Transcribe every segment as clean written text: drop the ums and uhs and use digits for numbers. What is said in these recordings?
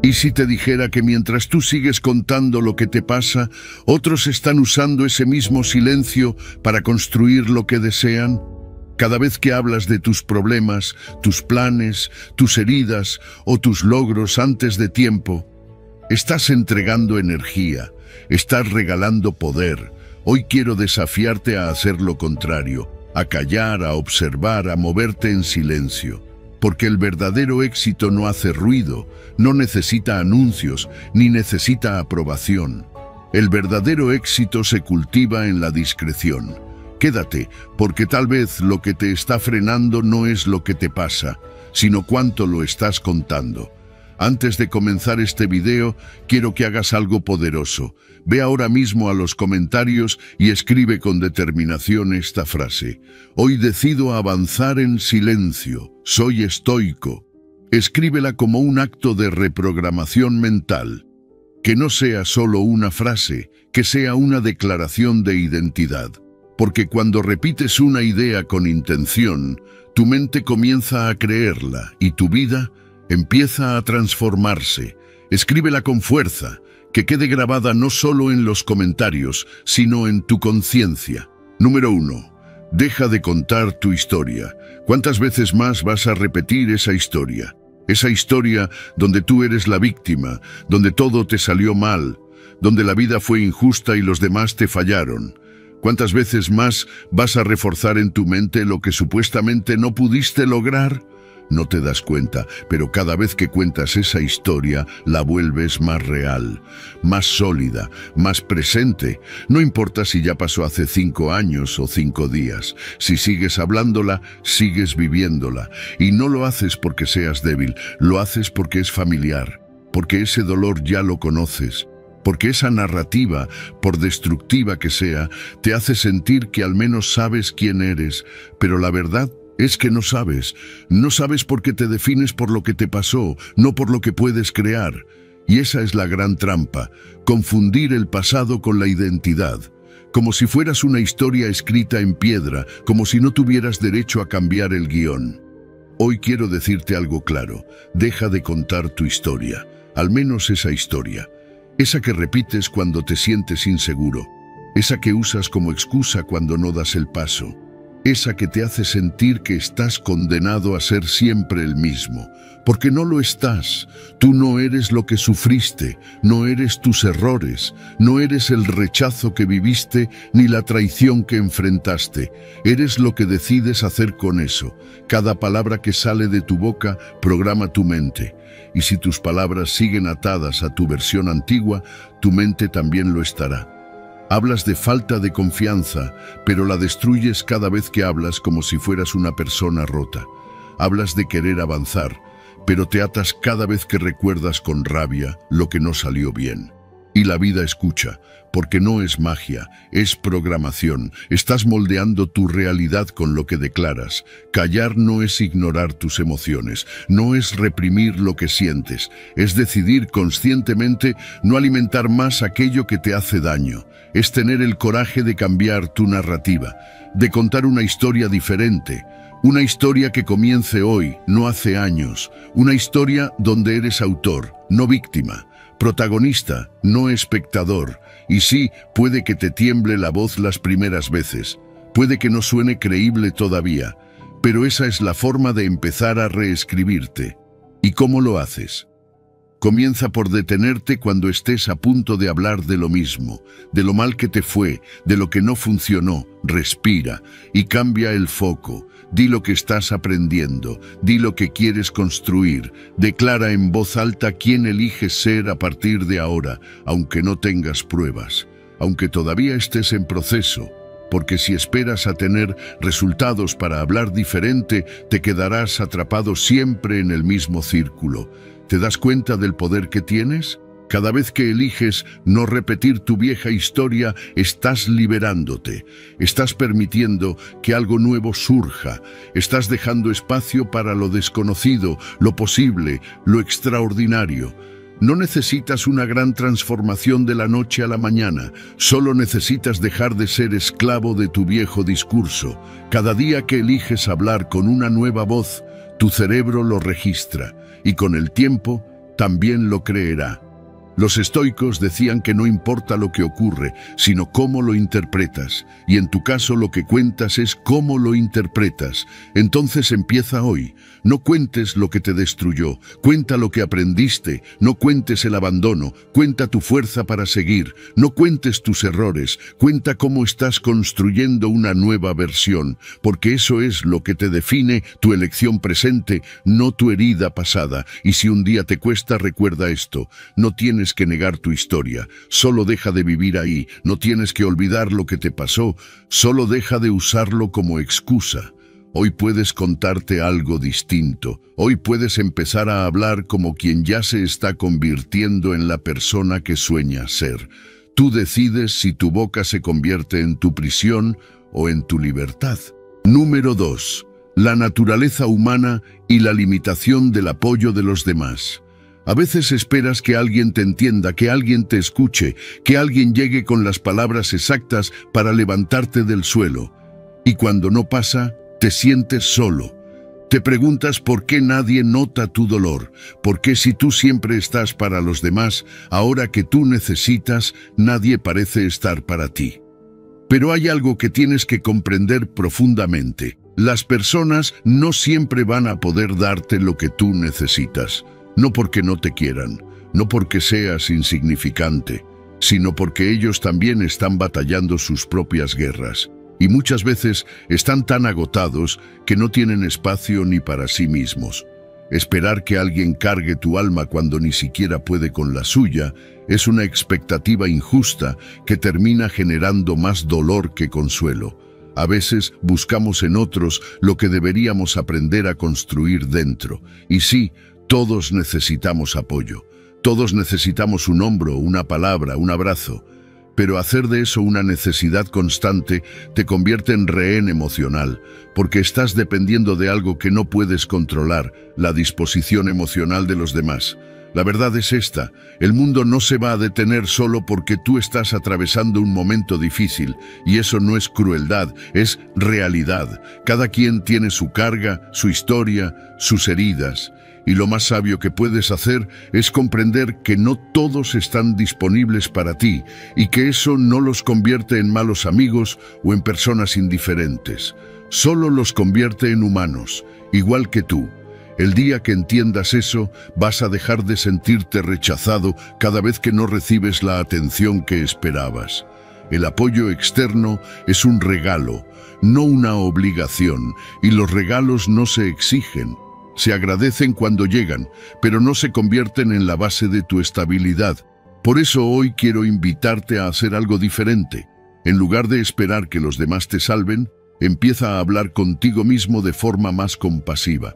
¿Y si te dijera que mientras tú sigues contando lo que te pasa, otros están usando ese mismo silencio para construir lo que desean? Cada vez que hablas de tus problemas, tus planes, tus heridas o tus logros antes de tiempo, estás entregando energía, estás regalando poder. Hoy quiero desafiarte a hacer lo contrario, a callar, a observar, a moverte en silencio. Porque el verdadero éxito no hace ruido, no necesita anuncios, ni necesita aprobación. El verdadero éxito se cultiva en la discreción. Quédate, porque tal vez lo que te está frenando no es lo que te pasa, sino cuánto lo estás contando. Antes de comenzar este video, quiero que hagas algo poderoso. Ve ahora mismo a los comentarios y escribe con determinación esta frase. Hoy decido avanzar en silencio. Soy estoico. Escríbela como un acto de reprogramación mental. Que no sea solo una frase, que sea una declaración de identidad. Porque cuando repites una idea con intención, tu mente comienza a creerla y tu vida empieza a transformarse. Escríbela con fuerza, que quede grabada no solo en los comentarios, sino en tu conciencia. Número 1. Deja de contar tu historia. ¿Cuántas veces más vas a repetir esa historia? Esa historia donde tú eres la víctima, donde todo te salió mal, donde la vida fue injusta y los demás te fallaron. ¿Cuántas veces más vas a reforzar en tu mente lo que supuestamente no pudiste lograr? No te das cuenta, pero cada vez que cuentas esa historia, la vuelves más real, más sólida, más presente. No importa si ya pasó hace 5 años o 5 días. Si sigues hablándola, sigues viviéndola. Y no lo haces porque seas débil, lo haces porque es familiar, porque ese dolor ya lo conoces. Porque esa narrativa, por destructiva que sea, te hace sentir que al menos sabes quién eres, pero la verdad es que no sabes porque te defines por lo que te pasó, no por lo que puedes crear. Y esa es la gran trampa, confundir el pasado con la identidad. Como si fueras una historia escrita en piedra, como si no tuvieras derecho a cambiar el guión. Hoy quiero decirte algo claro, deja de contar tu historia, al menos esa historia. Esa que repites cuando te sientes inseguro, esa que usas como excusa cuando no das el paso. Esa que te hace sentir que estás condenado a ser siempre el mismo, porque no lo estás. Tú no eres lo que sufriste, no eres tus errores, no eres el rechazo que viviste ni la traición que enfrentaste. Eres lo que decides hacer con eso. Cada palabra que sale de tu boca programa tu mente. Y si tus palabras siguen atadas a tu versión antigua, tu mente también lo estará. Hablas de falta de confianza, pero la destruyes cada vez que hablas como si fueras una persona rota. Hablas de querer avanzar, pero te atas cada vez que recuerdas con rabia lo que no salió bien. Y la vida escucha, porque no es magia, es programación. Estás moldeando tu realidad con lo que declaras. Callar no es ignorar tus emociones, no es reprimir lo que sientes, es decidir conscientemente no alimentar más aquello que te hace daño. Es tener el coraje de cambiar tu narrativa, de contar una historia diferente. Una historia que comience hoy, no hace años. Una historia donde eres autor, no víctima. Protagonista, no espectador. Y sí, puede que te tiemble la voz las primeras veces. Puede que no suene creíble todavía. Pero esa es la forma de empezar a reescribirte. ¿Y cómo lo haces? Comienza por detenerte cuando estés a punto de hablar de lo mismo, de lo mal que te fue, de lo que no funcionó. Respira y cambia el foco. Di lo que estás aprendiendo, di lo que quieres construir. Declara en voz alta quién eliges ser a partir de ahora, aunque no tengas pruebas, aunque todavía estés en proceso. Porque si esperas a tener resultados para hablar diferente, te quedarás atrapado siempre en el mismo círculo. ¿Te das cuenta del poder que tienes? Cada vez que eliges no repetir tu vieja historia, estás liberándote. Estás permitiendo que algo nuevo surja. Estás dejando espacio para lo desconocido, lo posible, lo extraordinario. No necesitas una gran transformación de la noche a la mañana. Solo necesitas dejar de ser esclavo de tu viejo discurso. Cada día que eliges hablar con una nueva voz, tu cerebro lo registra. Y con el tiempo, también lo creerá. Los estoicos decían que no importa lo que ocurre, sino cómo lo interpretas, y en tu caso lo que cuentas es cómo lo interpretas. Entonces empieza hoy. No cuentes lo que te destruyó, cuenta lo que aprendiste, no cuentes el abandono, cuenta tu fuerza para seguir, no cuentes tus errores, cuenta cómo estás construyendo una nueva versión, porque eso es lo que te define, tu elección presente, no tu herida pasada. Y si un día te cuesta, recuerda esto: no tienes que negar tu historia, solo deja de vivir ahí, no tienes que olvidar lo que te pasó, solo deja de usarlo como excusa. Hoy puedes contarte algo distinto, hoy puedes empezar a hablar como quien ya se está convirtiendo en la persona que sueña ser. Tú decides si tu boca se convierte en tu prisión o en tu libertad. Número 2. La naturaleza humana y la limitación del apoyo de los demás. A veces esperas que alguien te entienda, que alguien te escuche, que alguien llegue con las palabras exactas para levantarte del suelo. Y cuando no pasa, te sientes solo. Te preguntas por qué nadie nota tu dolor, por qué si tú siempre estás para los demás, ahora que tú necesitas, nadie parece estar para ti. Pero hay algo que tienes que comprender profundamente. Las personas no siempre van a poder darte lo que tú necesitas. No porque no te quieran, no porque seas insignificante, sino porque ellos también están batallando sus propias guerras. Y muchas veces están tan agotados que no tienen espacio ni para sí mismos. Esperar que alguien cargue tu alma cuando ni siquiera puede con la suya es una expectativa injusta que termina generando más dolor que consuelo. A veces buscamos en otros lo que deberíamos aprender a construir dentro. Y sí, todos necesitamos apoyo, todos necesitamos un hombro, una palabra, un abrazo, pero hacer de eso una necesidad constante te convierte en rehén emocional, porque estás dependiendo de algo que no puedes controlar, la disposición emocional de los demás. La verdad es esta: el mundo no se va a detener solo porque tú estás atravesando un momento difícil, y eso no es crueldad, es realidad. Cada quien tiene su carga, su historia, sus heridas. Y lo más sabio que puedes hacer es comprender que no todos están disponibles para ti y que eso no los convierte en malos amigos o en personas indiferentes. Solo los convierte en humanos, igual que tú. El día que entiendas eso, vas a dejar de sentirte rechazado cada vez que no recibes la atención que esperabas. El apoyo externo es un regalo, no una obligación, y los regalos no se exigen. Se agradecen cuando llegan, pero no se convierten en la base de tu estabilidad. Por eso hoy quiero invitarte a hacer algo diferente. En lugar de esperar que los demás te salven, empieza a hablar contigo mismo de forma más compasiva.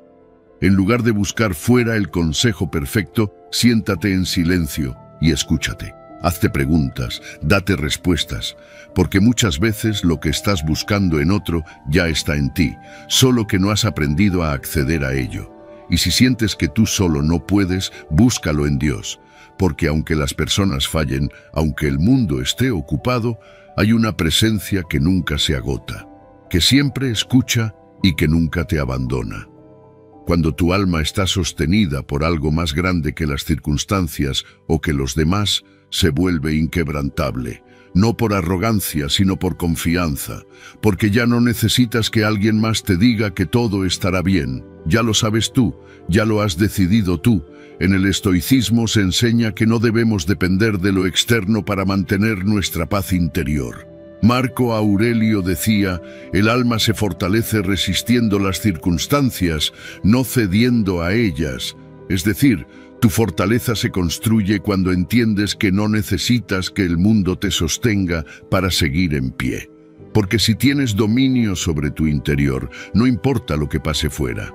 En lugar de buscar fuera el consejo perfecto, siéntate en silencio y escúchate. Hazte preguntas, date respuestas, porque muchas veces lo que estás buscando en otro ya está en ti, solo que no has aprendido a acceder a ello. Y si sientes que tú solo no puedes, búscalo en Dios, porque aunque las personas fallen, aunque el mundo esté ocupado, hay una presencia que nunca se agota, que siempre escucha y que nunca te abandona. Cuando tu alma está sostenida por algo más grande que las circunstancias o que los demás, se vuelve inquebrantable, no por arrogancia, sino por confianza, porque ya no necesitas que alguien más te diga que todo estará bien. Ya lo sabes tú, ya lo has decidido tú. En el estoicismo se enseña que no debemos depender de lo externo para mantener nuestra paz interior. Marco Aurelio decía: el alma se fortalece resistiendo las circunstancias, no cediendo a ellas. Es decir, tu fortaleza se construye cuando entiendes que no necesitas que el mundo te sostenga para seguir en pie. Porque si tienes dominio sobre tu interior, no importa lo que pase fuera.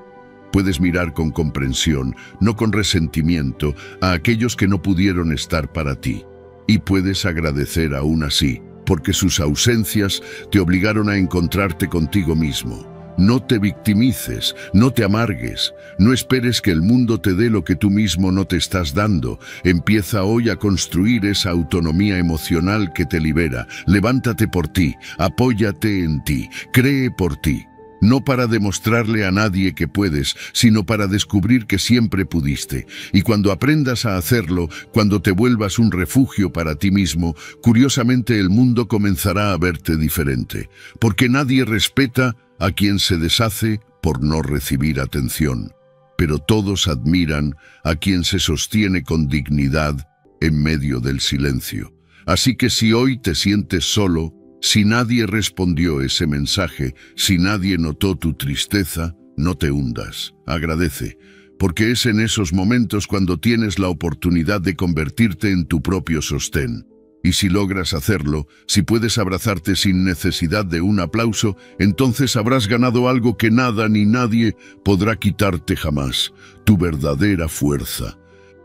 Puedes mirar con comprensión, no con resentimiento, a aquellos que no pudieron estar para ti. Y puedes agradecer aún así, porque sus ausencias te obligaron a encontrarte contigo mismo. No te victimices, no te amargues, no esperes que el mundo te dé lo que tú mismo no te estás dando. Empieza hoy a construir esa autonomía emocional que te libera. Levántate por ti, apóyate en ti, cree por ti. No para demostrarle a nadie que puedes, sino para descubrir que siempre pudiste. Y cuando aprendas a hacerlo, cuando te vuelvas un refugio para ti mismo, curiosamente el mundo comenzará a verte diferente. Porque nadie respeta a quien se deshace por no recibir atención. Pero todos admiran a quien se sostiene con dignidad en medio del silencio. Así que si hoy te sientes solo, si nadie respondió ese mensaje, si nadie notó tu tristeza, no te hundas, agradece, porque es en esos momentos cuando tienes la oportunidad de convertirte en tu propio sostén. Y si logras hacerlo, si puedes abrazarte sin necesidad de un aplauso, entonces habrás ganado algo que nada ni nadie podrá quitarte jamás, tu verdadera fuerza.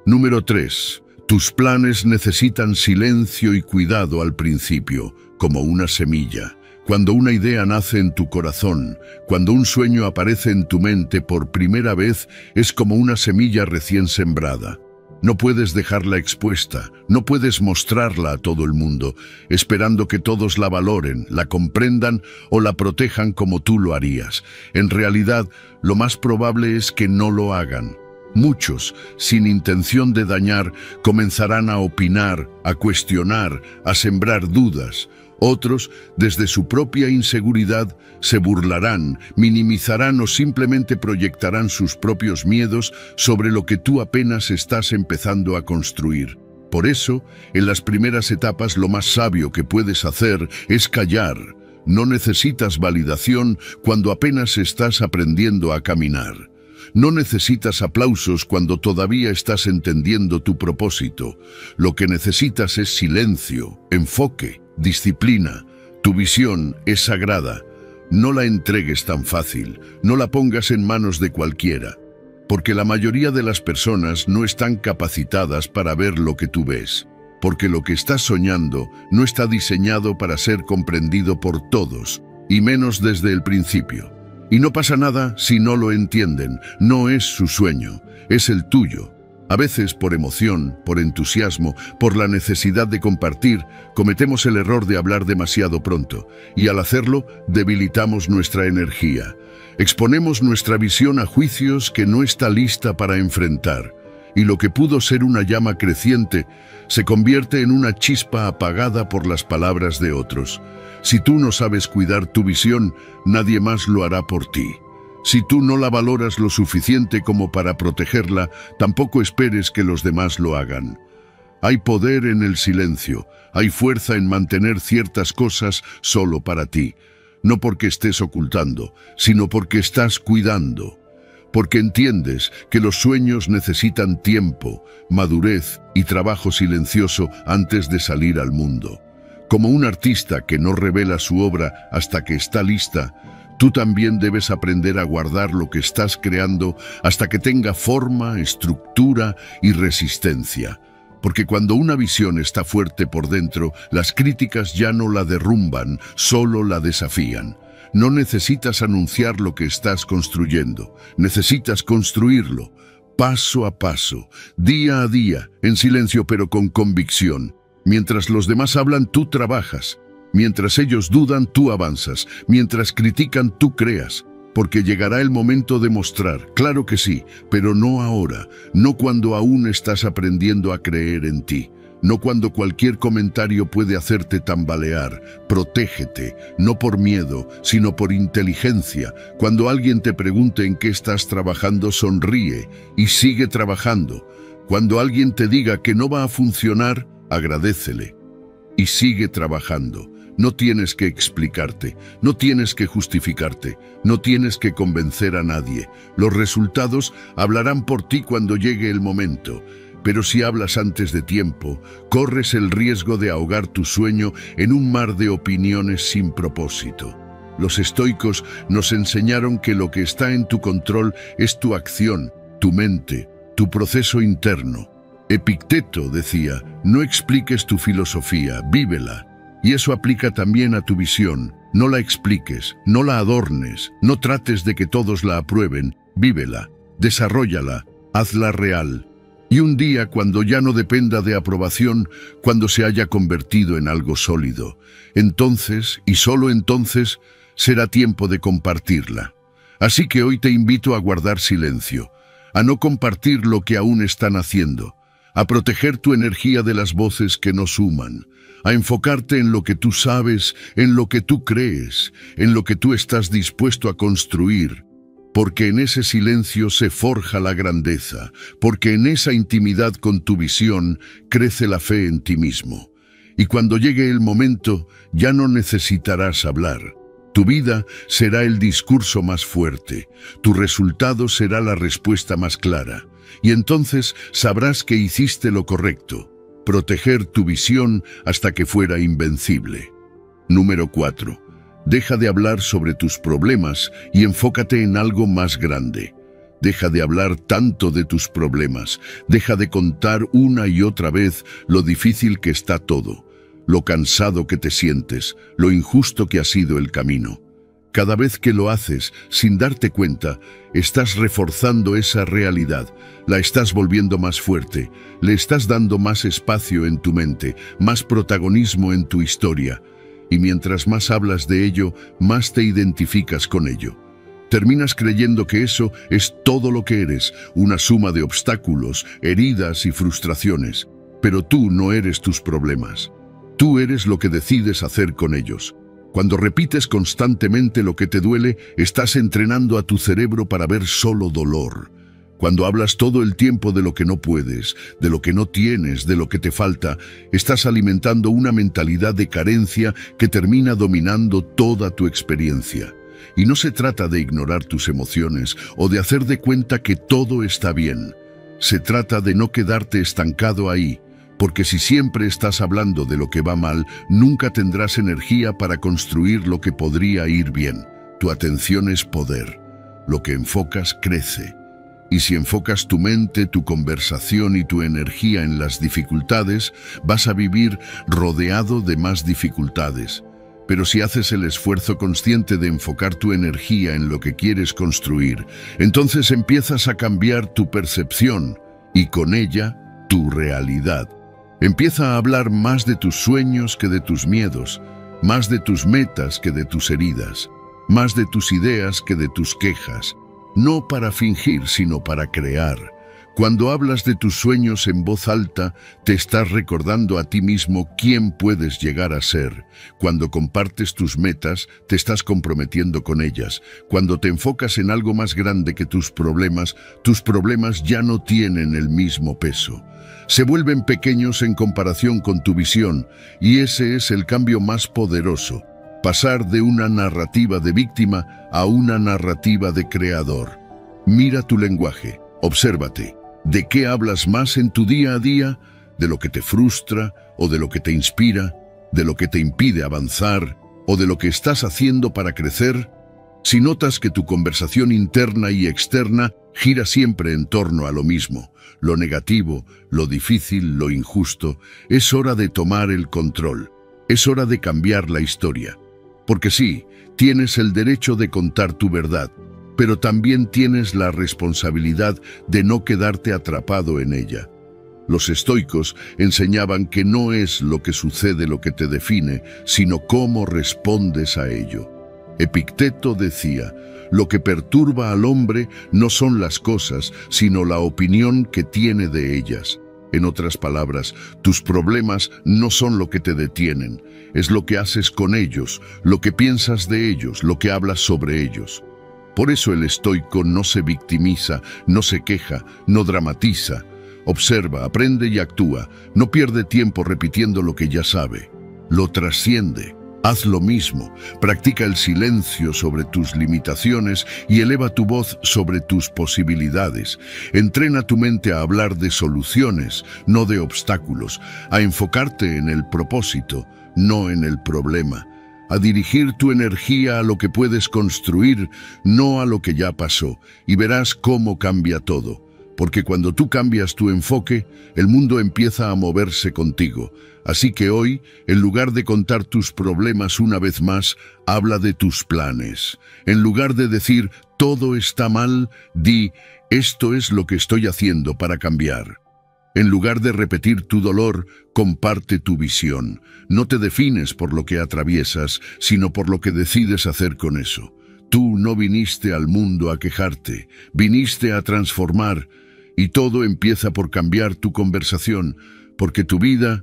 Número 3. Tus planes necesitan silencio y cuidado al principio, como una semilla. Cuando una idea nace en tu corazón, cuando un sueño aparece en tu mente por primera vez, es como una semilla recién sembrada. No puedes dejarla expuesta, no puedes mostrarla a todo el mundo, esperando que todos la valoren, la comprendan o la protejan como tú lo harías. En realidad, lo más probable es que no lo hagan. Muchos, sin intención de dañar, comenzarán a opinar, a cuestionar, a sembrar dudas. Otros, desde su propia inseguridad, se burlarán, minimizarán o simplemente proyectarán sus propios miedos sobre lo que tú apenas estás empezando a construir. Por eso, en las primeras etapas lo más sabio que puedes hacer es callar. No necesitas validación cuando apenas estás aprendiendo a caminar. No necesitas aplausos cuando todavía estás entendiendo tu propósito. Lo que necesitas es silencio, enfoque, disciplina. Tu visión es sagrada. No la entregues tan fácil, no la pongas en manos de cualquiera, porque la mayoría de las personas no están capacitadas para ver lo que tú ves, porque lo que estás soñando no está diseñado para ser comprendido por todos, y menos desde el principio. Y no pasa nada si no lo entienden, no es su sueño, es el tuyo. A veces, por emoción, por entusiasmo, por la necesidad de compartir, cometemos el error de hablar demasiado pronto, y al hacerlo, debilitamos nuestra energía. Exponemos nuestra visión a juicios que no está lista para enfrentar, y lo que pudo ser una llama creciente se convierte en una chispa apagada por las palabras de otros. Si tú no sabes cuidar tu visión, nadie más lo hará por ti. Si tú no la valoras lo suficiente como para protegerla, tampoco esperes que los demás lo hagan. Hay poder en el silencio, hay fuerza en mantener ciertas cosas solo para ti. No porque estés ocultando, sino porque estás cuidando. Porque entiendes que los sueños necesitan tiempo, madurez y trabajo silencioso antes de salir al mundo. Como un artista que no revela su obra hasta que está lista, tú también debes aprender a guardar lo que estás creando hasta que tenga forma, estructura y resistencia. Porque cuando una visión está fuerte por dentro, las críticas ya no la derrumban, solo la desafían. No necesitas anunciar lo que estás construyendo, necesitas construirlo, paso a paso, día a día, en silencio pero con convicción. Mientras los demás hablan, tú trabajas. Mientras ellos dudan, tú avanzas. Mientras critican, tú creas. Porque llegará el momento de mostrar, claro que sí, pero no ahora, no cuando aún estás aprendiendo a creer en ti. No cuando cualquier comentario puede hacerte tambalear. Protégete, no por miedo, sino por inteligencia. Cuando alguien te pregunte en qué estás trabajando, sonríe y sigue trabajando. Cuando alguien te diga que no va a funcionar, agradécele y sigue trabajando. No tienes que explicarte, no tienes que justificarte, no tienes que convencer a nadie. Los resultados hablarán por ti cuando llegue el momento. Pero si hablas antes de tiempo, corres el riesgo de ahogar tu sueño en un mar de opiniones sin propósito. Los estoicos nos enseñaron que lo que está en tu control es tu acción, tu mente, tu proceso interno. Epicteto decía, no expliques tu filosofía, vívela. Y eso aplica también a tu visión. No la expliques, no la adornes, no trates de que todos la aprueben, vívela, desarróllala, hazla real. Y un día, cuando ya no dependa de aprobación, cuando se haya convertido en algo sólido, entonces, y solo entonces, será tiempo de compartirla. Así que hoy te invito a guardar silencio, a no compartir lo que aún están haciendo, a proteger tu energía de las voces que no suman, a enfocarte en lo que tú sabes, en lo que tú crees, en lo que tú estás dispuesto a construir, porque en ese silencio se forja la grandeza, porque en esa intimidad con tu visión crece la fe en ti mismo. Y cuando llegue el momento, ya no necesitarás hablar. Tu vida será el discurso más fuerte, tu resultado será la respuesta más clara, y entonces sabrás que hiciste lo correcto, proteger tu visión hasta que fuera invencible. Número 4. Deja de hablar sobre tus problemas y enfócate en algo más grande. Deja de hablar tanto de tus problemas, deja de contar una y otra vez lo difícil que está todo, lo cansado que te sientes, lo injusto que ha sido el camino. Cada vez que lo haces, sin darte cuenta, estás reforzando esa realidad, la estás volviendo más fuerte, le estás dando más espacio en tu mente, más protagonismo en tu historia. Y mientras más hablas de ello, más te identificas con ello. Terminas creyendo que eso es todo lo que eres, una suma de obstáculos, heridas y frustraciones. Pero tú no eres tus problemas. Tú eres lo que decides hacer con ellos. Cuando repites constantemente lo que te duele, estás entrenando a tu cerebro para ver solo dolor. Cuando hablas todo el tiempo de lo que no puedes, de lo que no tienes, de lo que te falta, estás alimentando una mentalidad de carencia que termina dominando toda tu experiencia. Y no se trata de ignorar tus emociones o de hacer de cuenta que todo está bien. Se trata de no quedarte estancado ahí, porque si siempre estás hablando de lo que va mal, nunca tendrás energía para construir lo que podría ir bien. Tu atención es poder. Lo que enfocas crece. Y si enfocas tu mente, tu conversación y tu energía en las dificultades, vas a vivir rodeado de más dificultades. Pero si haces el esfuerzo consciente de enfocar tu energía en lo que quieres construir, entonces empiezas a cambiar tu percepción y con ella tu realidad. Empieza a hablar más de tus sueños que de tus miedos, más de tus metas que de tus heridas, más de tus ideas que de tus quejas. No para fingir, sino para crear. Cuando hablas de tus sueños en voz alta, te estás recordando a ti mismo quién puedes llegar a ser. Cuando compartes tus metas, te estás comprometiendo con ellas. Cuando te enfocas en algo más grande que tus problemas ya no tienen el mismo peso. Se vuelven pequeños en comparación con tu visión, y ese es el cambio más poderoso. Pasar de una narrativa de víctima a una narrativa de creador. Mira tu lenguaje, obsérvate. ¿De qué hablas más en tu día a día? ¿De lo que te frustra o de lo que te inspira? ¿De lo que te impide avanzar o de lo que estás haciendo para crecer? Si notas que tu conversación interna y externa gira siempre en torno a lo mismo, lo negativo, lo difícil, lo injusto, es hora de tomar el control. Es hora de cambiar la historia. Porque sí, tienes el derecho de contar tu verdad, pero también tienes la responsabilidad de no quedarte atrapado en ella. Los estoicos enseñaban que no es lo que sucede lo que te define, sino cómo respondes a ello. Epicteto decía, lo que perturba al hombre no son las cosas, sino la opinión que tiene de ellas. En otras palabras, tus problemas no son lo que te detienen, es lo que haces con ellos, lo que piensas de ellos, lo que hablas sobre ellos. Por eso el estoico no se victimiza, no se queja, no dramatiza. Observa, aprende y actúa, no pierde tiempo repitiendo lo que ya sabe. Lo trasciende. Haz lo mismo, practica el silencio sobre tus limitaciones y eleva tu voz sobre tus posibilidades. Entrena tu mente a hablar de soluciones, no de obstáculos, a enfocarte en el propósito, no en el problema, a dirigir tu energía a lo que puedes construir, no a lo que ya pasó, y verás cómo cambia todo. Porque cuando tú cambias tu enfoque, el mundo empieza a moverse contigo. Así que hoy, en lugar de contar tus problemas una vez más, habla de tus planes. En lugar de decir, todo está mal, di, esto es lo que estoy haciendo para cambiar. En lugar de repetir tu dolor, comparte tu visión. No te defines por lo que atraviesas, sino por lo que decides hacer con eso. Tú no viniste al mundo a quejarte, viniste a transformar, y todo empieza por cambiar tu conversación, porque tu vida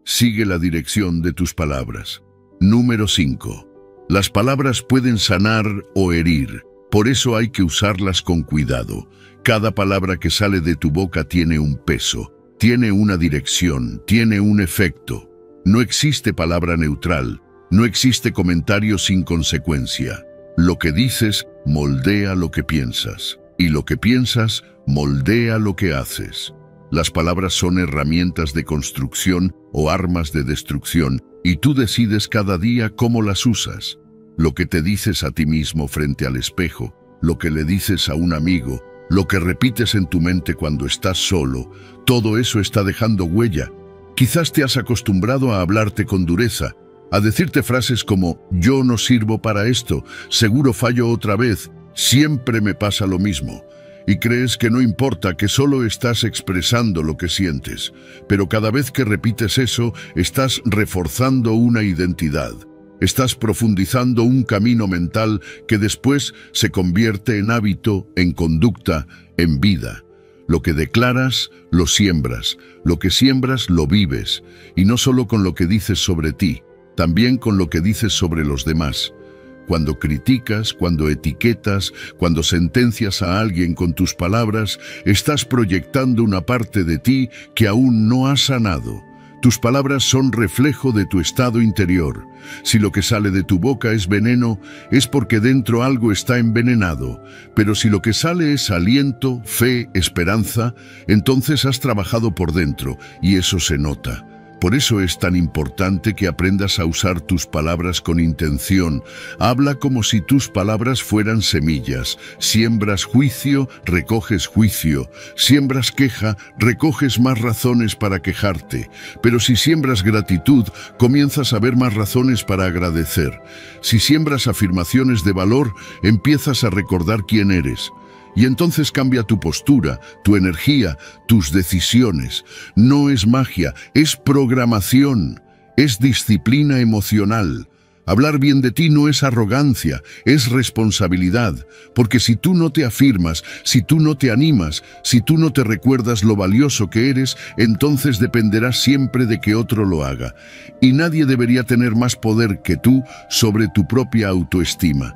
sigue la dirección de tus palabras. Número 5. Las palabras pueden sanar o herir, por eso hay que usarlas con cuidado. Cada palabra que sale de tu boca tiene un peso, tiene una dirección, tiene un efecto. No existe palabra neutral, no existe comentario sin consecuencia. Lo que dices moldea lo que piensas, y lo que piensas moldea lo que haces. Las palabras son herramientas de construcción o armas de destrucción, y tú decides cada día cómo las usas. Lo que te dices a ti mismo frente al espejo, lo que le dices a un amigo, lo que repites en tu mente cuando estás solo, todo eso está dejando huella. Quizás te has acostumbrado a hablarte con dureza, a decirte frases como «yo no sirvo para esto», «seguro fallo otra vez», «siempre me pasa lo mismo». Y crees que no importa, que solo estás expresando lo que sientes. Pero cada vez que repites eso, estás reforzando una identidad. Estás profundizando un camino mental que después se convierte en hábito, en conducta, en vida. Lo que declaras, lo siembras. Lo que siembras, lo vives. Y no solo con lo que dices sobre ti, también con lo que dices sobre los demás. Cuando criticas, cuando etiquetas, cuando sentencias a alguien con tus palabras, estás proyectando una parte de ti que aún no has sanado. Tus palabras son reflejo de tu estado interior. Si lo que sale de tu boca es veneno, es porque dentro algo está envenenado. Pero si lo que sale es aliento, fe, esperanza, entonces has trabajado por dentro, y eso se nota. Por eso es tan importante que aprendas a usar tus palabras con intención. Habla como si tus palabras fueran semillas. Siembras juicio, recoges juicio. Siembras queja, recoges más razones para quejarte. Pero si siembras gratitud, comienzas a ver más razones para agradecer. Si siembras afirmaciones de valor, empiezas a recordar quién eres. Y entonces cambia tu postura, tu energía, tus decisiones. No es magia, es programación, es disciplina emocional. Hablar bien de ti no es arrogancia, es responsabilidad. Porque si tú no te afirmas, si tú no te animas, si tú no te recuerdas lo valioso que eres, entonces dependerás siempre de que otro lo haga. Y nadie debería tener más poder que tú sobre tu propia autoestima.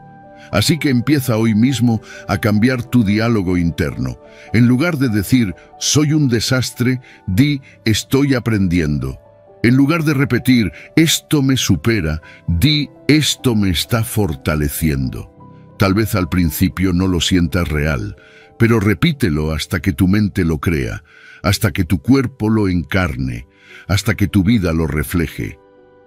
Así que empieza hoy mismo a cambiar tu diálogo interno. En lugar de decir, soy un desastre, di, estoy aprendiendo. En lugar de repetir, esto me supera, di, esto me está fortaleciendo. Tal vez al principio no lo sientas real, pero repítelo hasta que tu mente lo crea, hasta que tu cuerpo lo encarne, hasta que tu vida lo refleje.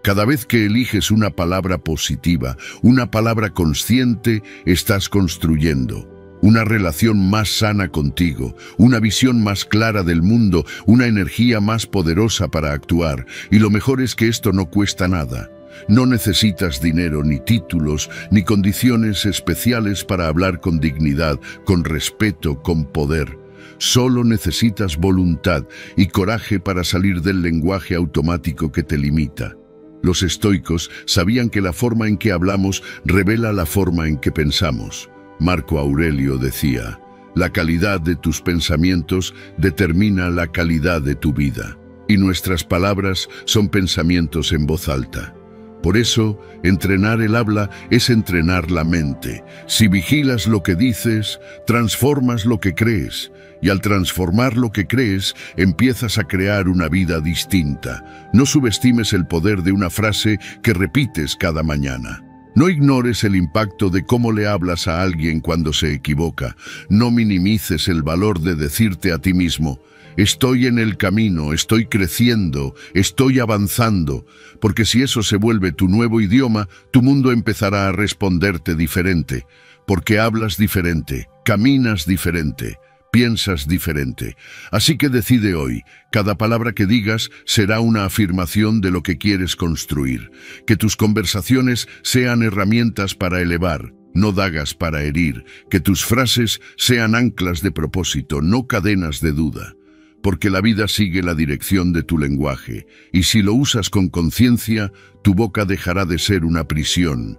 Cada vez que eliges una palabra positiva, una palabra consciente, estás construyendo una relación más sana contigo, una visión más clara del mundo, una energía más poderosa para actuar. Y lo mejor es que esto no cuesta nada. No necesitas dinero, ni títulos, ni condiciones especiales para hablar con dignidad, con respeto, con poder. Solo necesitas voluntad y coraje para salir del lenguaje automático que te limita. Los estoicos sabían que la forma en que hablamos revela la forma en que pensamos. Marco Aurelio decía, la calidad de tus pensamientos determina la calidad de tu vida. Y nuestras palabras son pensamientos en voz alta. Por eso, entrenar el habla es entrenar la mente. Si vigilas lo que dices, transformas lo que crees. Y al transformar lo que crees, empiezas a crear una vida distinta. No subestimes el poder de una frase que repites cada mañana. No ignores el impacto de cómo le hablas a alguien cuando se equivoca. No minimices el valor de decirte a ti mismo, estoy en el camino, estoy creciendo, estoy avanzando. Porque si eso se vuelve tu nuevo idioma, tu mundo empezará a responderte diferente. Porque hablas diferente, caminas diferente. Piensas diferente. Así que decide hoy, cada palabra que digas será una afirmación de lo que quieres construir. Que tus conversaciones sean herramientas para elevar, no dagas para herir. Que tus frases sean anclas de propósito, no cadenas de duda. porque la vida sigue la dirección de tu lenguaje, y si lo usas con conciencia, tu boca dejará de ser una prisión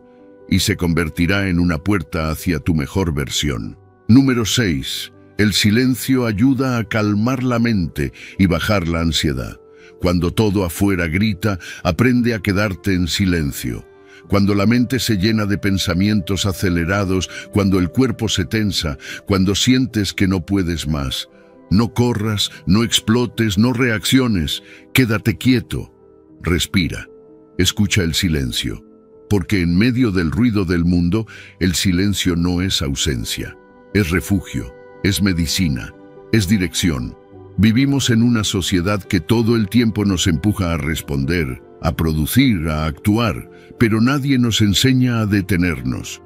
y se convertirá en una puerta hacia tu mejor versión. Número 6. El silencio ayuda a calmar la mente y bajar la ansiedad. Cuando todo afuera grita, aprende a quedarte en silencio. Cuando la mente se llena de pensamientos acelerados, cuando el cuerpo se tensa, cuando sientes que no puedes más. No corras, no explotes, no reacciones. Quédate quieto. Respira. Escucha el silencio. Porque en medio del ruido del mundo, el silencio no es ausencia. Es refugio, es medicina, es dirección. Vivimos en una sociedad que todo el tiempo nos empuja a responder, a producir, a actuar, pero nadie nos enseña a detenernos.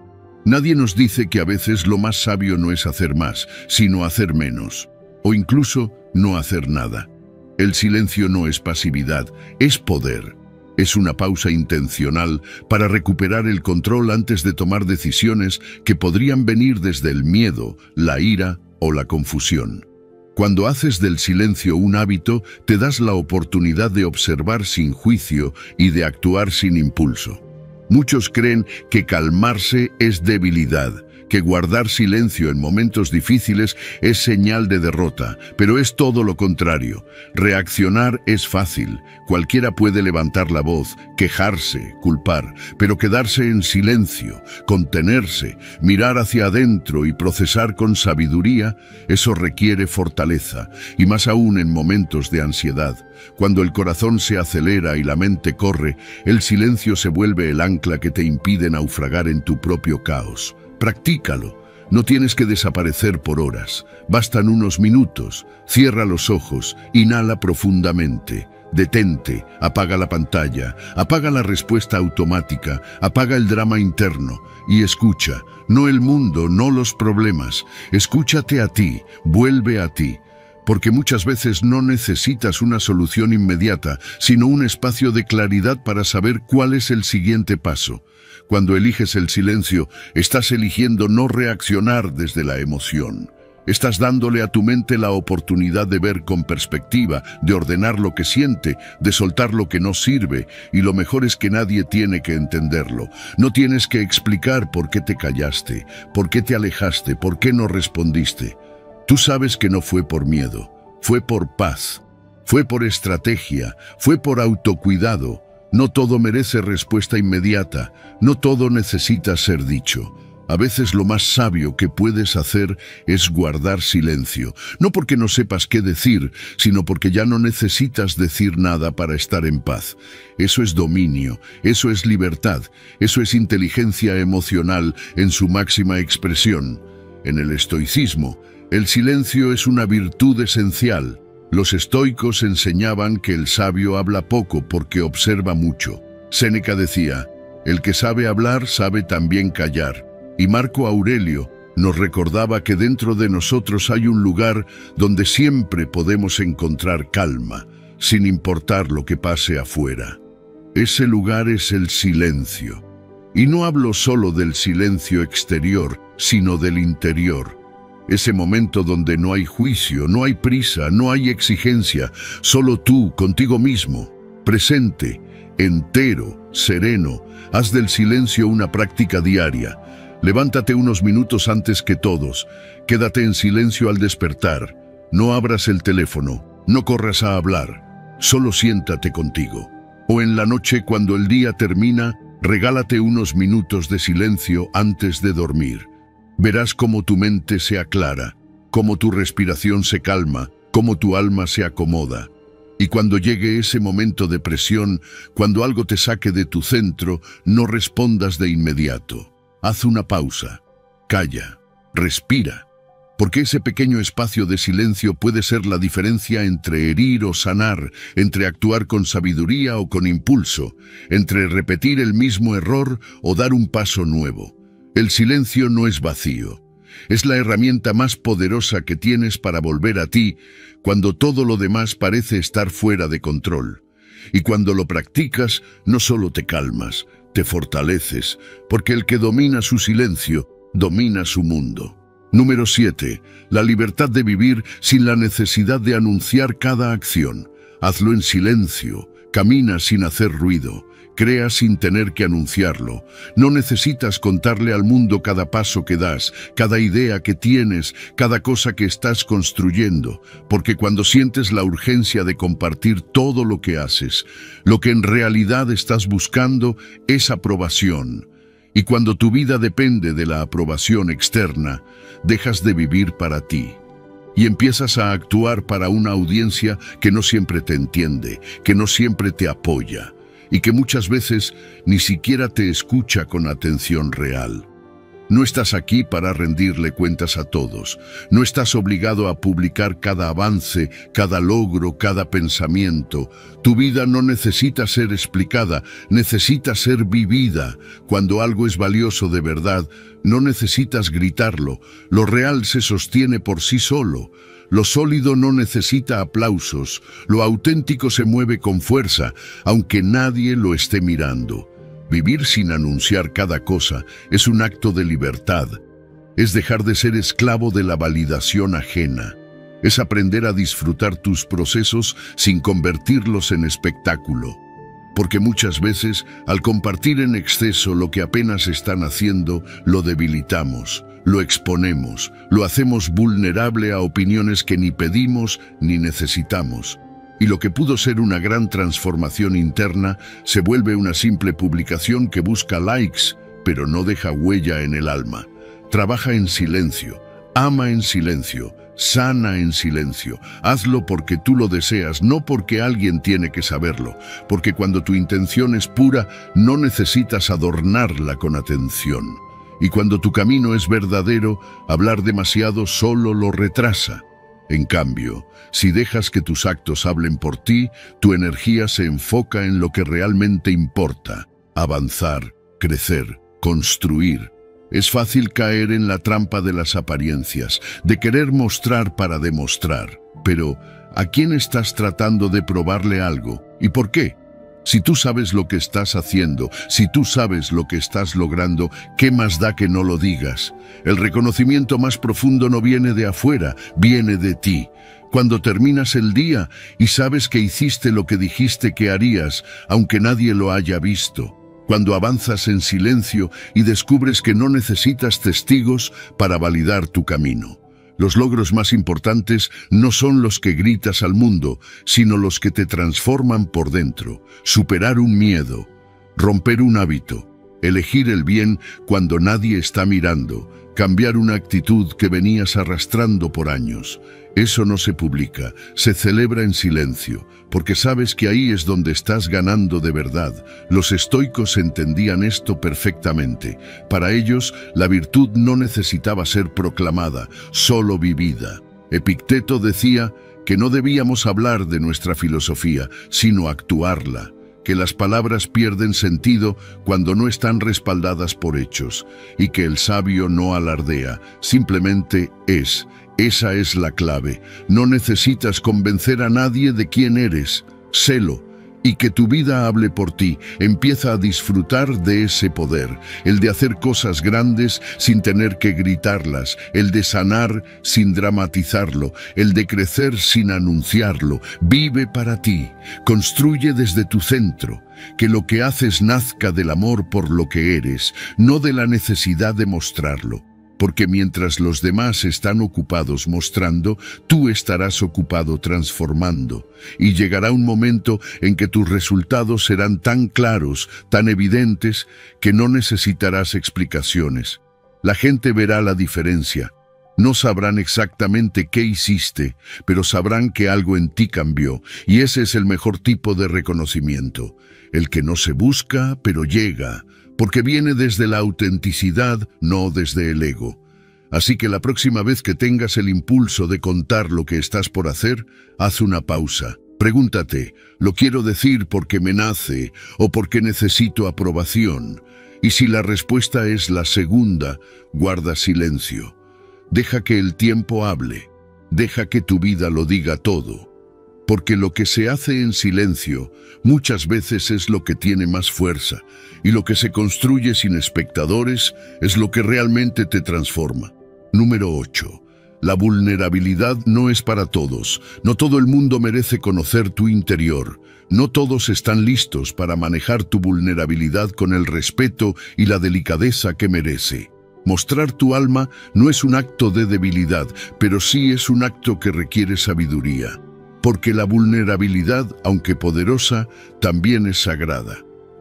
Nadie nos dice que a veces lo más sabio no es hacer más, sino hacer menos, o incluso no hacer nada. El silencio no es pasividad, es poder. Es una pausa intencional para recuperar el control antes de tomar decisiones que podrían venir desde el miedo, la ira o la confusión. Cuando haces del silencio un hábito, te das la oportunidad de observar sin juicio y de actuar sin impulso. Muchos creen que calmarse es debilidad, que guardar silencio en momentos difíciles es señal de derrota, pero es todo lo contrario. Reaccionar es fácil, cualquiera puede levantar la voz, quejarse, culpar, pero quedarse en silencio, contenerse, mirar hacia adentro y procesar con sabiduría, eso requiere fortaleza, y más aún en momentos de ansiedad. Cuando el corazón se acelera y la mente corre, el silencio se vuelve el ancla que te impide naufragar en tu propio caos. Practícalo. No tienes que desaparecer por horas. Bastan unos minutos. Cierra los ojos, inhala profundamente. Detente, apaga la pantalla, apaga la respuesta automática, apaga el drama interno y escucha. No el mundo, no los problemas. Escúchate a ti, vuelve a ti. Porque muchas veces no necesitas una solución inmediata, sino un espacio de claridad para saber cuál es el siguiente paso. Cuando eliges el silencio, estás eligiendo no reaccionar desde la emoción. Estás dándole a tu mente la oportunidad de ver con perspectiva, de ordenar lo que siente, de soltar lo que no sirve, y lo mejor es que nadie tiene que entenderlo. No tienes que explicar por qué te callaste, por qué te alejaste, por qué no respondiste. Tú sabes que no fue por miedo, fue por paz, fue por estrategia, fue por autocuidado. No todo merece respuesta inmediata, no todo necesita ser dicho. A veces lo más sabio que puedes hacer es guardar silencio, no porque no sepas qué decir, sino porque ya no necesitas decir nada para estar en paz. Eso es dominio, eso es libertad, eso es inteligencia emocional en su máxima expresión. En el estoicismo, el silencio es una virtud esencial. Los estoicos enseñaban que el sabio habla poco porque observa mucho. Séneca decía, el que sabe hablar sabe también callar. Y Marco Aurelio nos recordaba que dentro de nosotros hay un lugar donde siempre podemos encontrar calma, sin importar lo que pase afuera. Ese lugar es el silencio. Y no hablo solo del silencio exterior, sino del interior. Ese momento donde no hay juicio, no hay prisa, no hay exigencia, solo tú, contigo mismo, presente, entero, sereno. Haz del silencio una práctica diaria. Levántate unos minutos antes que todos. Quédate en silencio al despertar. No abras el teléfono, no corras a hablar. Solo siéntate contigo. O en la noche, cuando el día termina, regálate unos minutos de silencio antes de dormir. Verás cómo tu mente se aclara, cómo tu respiración se calma, cómo tu alma se acomoda. Y cuando llegue ese momento de presión, cuando algo te saque de tu centro, no respondas de inmediato. Haz una pausa, calla, respira, porque ese pequeño espacio de silencio puede ser la diferencia entre herir o sanar, entre actuar con sabiduría o con impulso, entre repetir el mismo error o dar un paso nuevo. El silencio no es vacío. Es la herramienta más poderosa que tienes para volver a ti cuando todo lo demás parece estar fuera de control. Y cuando lo practicas, no solo te calmas, te fortaleces, porque el que domina su silencio, domina su mundo. Número 7. La libertad de vivir sin la necesidad de anunciar cada acción. Hazlo en silencio, camina sin hacer ruido, crea sin tener que anunciarlo. No necesitas contarle al mundo cada paso que das, cada idea que tienes, cada cosa que estás construyendo, porque cuando sientes la urgencia de compartir todo lo que haces, lo que en realidad estás buscando es aprobación. Y cuando tu vida depende de la aprobación externa, dejas de vivir para ti y empiezas a actuar para una audiencia que no siempre te entiende, que no siempre te apoya y que muchas veces ni siquiera te escucha con atención real. No estás aquí para rendirle cuentas a todos. No estás obligado a publicar cada avance, cada logro, cada pensamiento. Tu vida no necesita ser explicada, necesita ser vivida. Cuando algo es valioso de verdad, no necesitas gritarlo. Lo real se sostiene por sí solo. Lo sólido no necesita aplausos. Lo auténtico se mueve con fuerza, aunque nadie lo esté mirando. Vivir sin anunciar cada cosa es un acto de libertad. Es dejar de ser esclavo de la validación ajena. Es aprender a disfrutar tus procesos sin convertirlos en espectáculo. Porque muchas veces, al compartir en exceso lo que apenas están haciendo, lo debilitamos, lo exponemos, lo hacemos vulnerable a opiniones que ni pedimos ni necesitamos. Y lo que pudo ser una gran transformación interna se vuelve una simple publicación que busca likes, pero no deja huella en el alma. Trabaja en silencio, ama en silencio, sana en silencio. Hazlo porque tú lo deseas, no porque alguien tiene que saberlo. Porque cuando tu intención es pura, no necesitas adornarla con atención. Y cuando tu camino es verdadero, hablar demasiado solo lo retrasa. En cambio, si dejas que tus actos hablen por ti, tu energía se enfoca en lo que realmente importa: avanzar, crecer, construir. Es fácil caer en la trampa de las apariencias, de querer mostrar para demostrar. Pero, ¿a quién estás tratando de probarle algo? ¿Y por qué? Si tú sabes lo que estás haciendo, si tú sabes lo que estás logrando, ¿qué más da que no lo digas? El reconocimiento más profundo no viene de afuera, viene de ti. Cuando terminas el día y sabes que hiciste lo que dijiste que harías, aunque nadie lo haya visto. Cuando avanzas en silencio y descubres que no necesitas testigos para validar tu camino. Los logros más importantes no son los que gritas al mundo, sino los que te transforman por dentro. Superar un miedo, romper un hábito, elegir el bien cuando nadie está mirando, cambiar una actitud que venías arrastrando por años. Eso no se publica, se celebra en silencio, porque sabes que ahí es donde estás ganando de verdad. Los estoicos entendían esto perfectamente. Para ellos, la virtud no necesitaba ser proclamada, solo vivida. Epicteto decía que no debíamos hablar de nuestra filosofía, sino actuarla, que las palabras pierden sentido cuando no están respaldadas por hechos, y que el sabio no alardea, simplemente es. Esa es la clave. No necesitas convencer a nadie de quién eres. Sélo, y que tu vida hable por ti. Empieza a disfrutar de ese poder, el de hacer cosas grandes sin tener que gritarlas, el de sanar sin dramatizarlo, el de crecer sin anunciarlo. Vive para ti, construye desde tu centro, que lo que haces nazca del amor por lo que eres, no de la necesidad de mostrarlo. Porque mientras los demás están ocupados mostrando, tú estarás ocupado transformando. Y llegará un momento en que tus resultados serán tan claros, tan evidentes, que no necesitarás explicaciones. La gente verá la diferencia. No sabrán exactamente qué hiciste, pero sabrán que algo en ti cambió. Y ese es el mejor tipo de reconocimiento. El que no se busca, pero llega. Porque viene desde la autenticidad, no desde el ego. Así que la próxima vez que tengas el impulso de contar lo que estás por hacer, haz una pausa. Pregúntate, ¿lo quiero decir porque me nace o porque necesito aprobación? Y si la respuesta es la segunda, guarda silencio. Deja que el tiempo hable. Deja que tu vida lo diga todo. Porque lo que se hace en silencio muchas veces es lo que tiene más fuerza, y lo que se construye sin espectadores es lo que realmente te transforma. Número 8. La vulnerabilidad no es para todos. No todo el mundo merece conocer tu interior. No todos están listos para manejar tu vulnerabilidad con el respeto y la delicadeza que merece. Mostrar tu alma no es un acto de debilidad, pero sí es un acto que requiere sabiduría. Porque la vulnerabilidad, aunque poderosa, también es sagrada.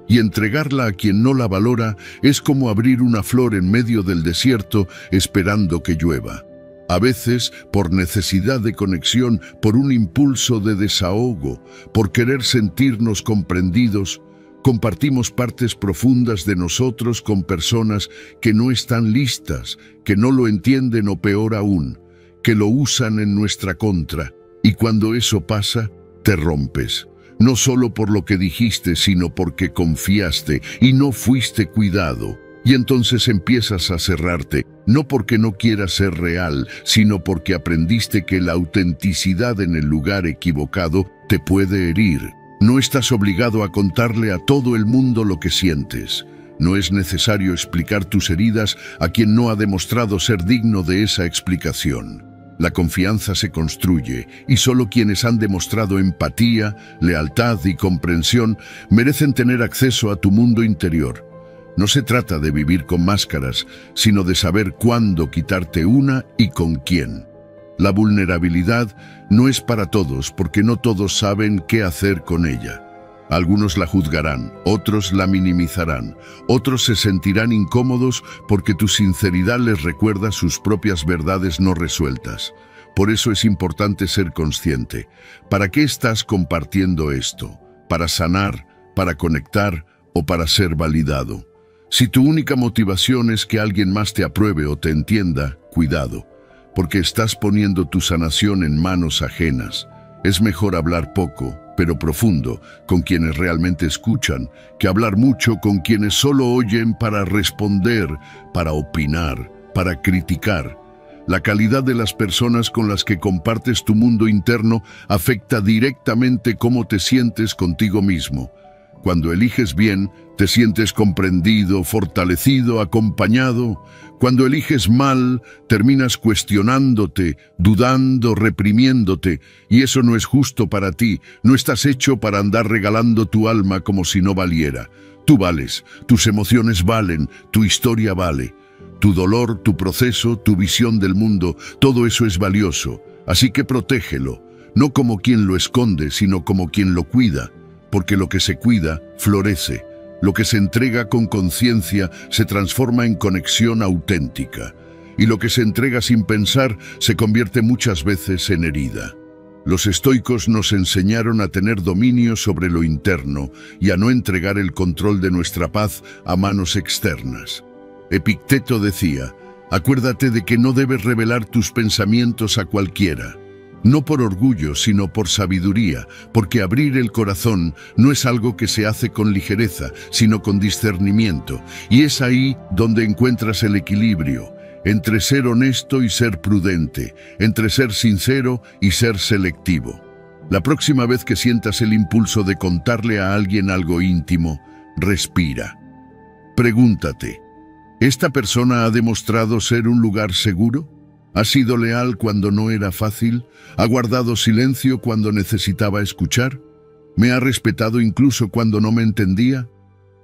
Y entregarla a quien no la valora es como abrir una flor en medio del desierto esperando que llueva. A veces, por necesidad de conexión, por un impulso de desahogo, por querer sentirnos comprendidos, compartimos partes profundas de nosotros con personas que no están listas, que no lo entienden o peor aún, que lo usan en nuestra contra. Y cuando eso pasa, te rompes. No solo por lo que dijiste, sino porque confiaste y no fuiste cuidado. Y entonces empiezas a cerrarte, no porque no quieras ser real, sino porque aprendiste que la autenticidad en el lugar equivocado te puede herir. No estás obligado a contarle a todo el mundo lo que sientes. No es necesario explicar tus heridas a quien no ha demostrado ser digno de esa explicación. La confianza se construye y solo quienes han demostrado empatía, lealtad y comprensión merecen tener acceso a tu mundo interior. No se trata de vivir con máscaras, sino de saber cuándo quitarte una y con quién. La vulnerabilidad no es para todos porque no todos saben qué hacer con ella. Algunos la juzgarán, otros la minimizarán, otros se sentirán incómodos porque tu sinceridad les recuerda sus propias verdades no resueltas. Por eso es importante ser consciente. ¿Para qué estás compartiendo esto? ¿Para sanar? ¿Para conectar? ¿O para ser validado? Si tu única motivación es que alguien más te apruebe o te entienda, cuidado, porque estás poniendo tu sanación en manos ajenas. Es mejor hablar poco, pero profundo, con quienes realmente escuchan, que hablar mucho con quienes solo oyen para responder, para opinar, para criticar. La calidad de las personas con las que compartes tu mundo interno afecta directamente cómo te sientes contigo mismo. Cuando eliges bien, te sientes comprendido, fortalecido, acompañado. Cuando eliges mal, terminas cuestionándote, dudando, reprimiéndote. Y eso no es justo para ti. No estás hecho para andar regalando tu alma como si no valiera. Tú vales, tus emociones valen, tu historia vale. Tu dolor, tu proceso, tu visión del mundo, todo eso es valioso. Así que protégelo, no como quien lo esconde, sino como quien lo cuida. Porque lo que se cuida, florece. Lo que se entrega con conciencia se transforma en conexión auténtica. Y lo que se entrega sin pensar se convierte muchas veces en herida. Los estoicos nos enseñaron a tener dominio sobre lo interno y a no entregar el control de nuestra paz a manos externas. Epicteto decía, acuérdate de que no debes revelar tus pensamientos a cualquiera. No por orgullo, sino por sabiduría, porque abrir el corazón no es algo que se hace con ligereza, sino con discernimiento. Y es ahí donde encuentras el equilibrio, entre ser honesto y ser prudente, entre ser sincero y ser selectivo. La próxima vez que sientas el impulso de contarle a alguien algo íntimo, respira. Pregúntate, ¿esta persona ha demostrado ser un lugar seguro? ¿Ha sido leal cuando no era fácil? ¿Ha guardado silencio cuando necesitaba escuchar? ¿Me ha respetado incluso cuando no me entendía?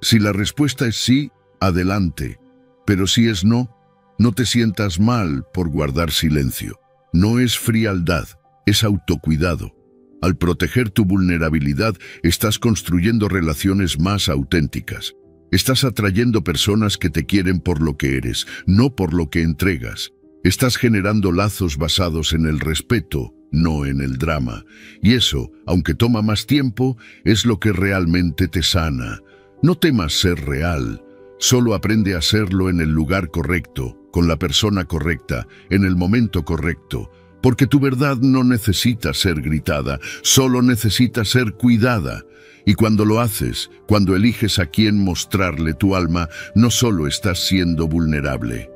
Si la respuesta es sí, adelante. Pero si es no, no te sientas mal por guardar silencio. No es frialdad, es autocuidado. Al proteger tu vulnerabilidad, estás construyendo relaciones más auténticas. Estás atrayendo personas que te quieren por lo que eres, no por lo que entregas. Estás generando lazos basados en el respeto, no en el drama. Y eso, aunque toma más tiempo, es lo que realmente te sana. No temas ser real. Solo aprende a serlo en el lugar correcto, con la persona correcta, en el momento correcto. Porque tu verdad no necesita ser gritada, solo necesita ser cuidada. Y cuando lo haces, cuando eliges a quién mostrarle tu alma, no solo estás siendo vulnerable,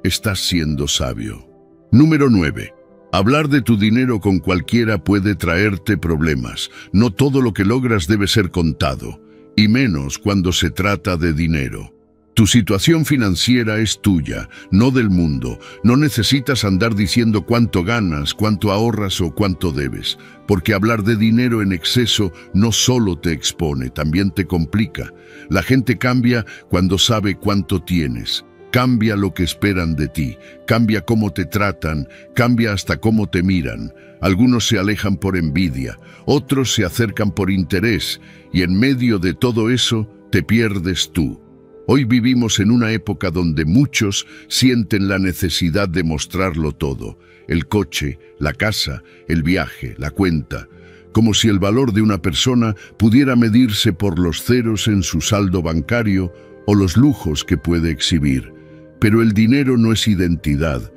estás siendo sabio. Número 9. Hablar de tu dinero con cualquiera puede traerte problemas. No todo lo que logras debe ser contado, y menos cuando se trata de dinero. Tu situación financiera es tuya, no del mundo. No necesitas andar diciendo cuánto ganas, cuánto ahorras o cuánto debes, porque hablar de dinero en exceso no solo te expone, también te complica. La gente cambia cuando sabe cuánto tienes. Cambia lo que esperan de ti, cambia cómo te tratan, cambia hasta cómo te miran. Algunos se alejan por envidia, otros se acercan por interés, y en medio de todo eso te pierdes tú. Hoy vivimos en una época donde muchos sienten la necesidad de mostrarlo todo: el coche, la casa, el viaje, la cuenta, como si el valor de una persona pudiera medirse por los ceros en su saldo bancario o los lujos que puede exhibir. Pero el dinero no es identidad,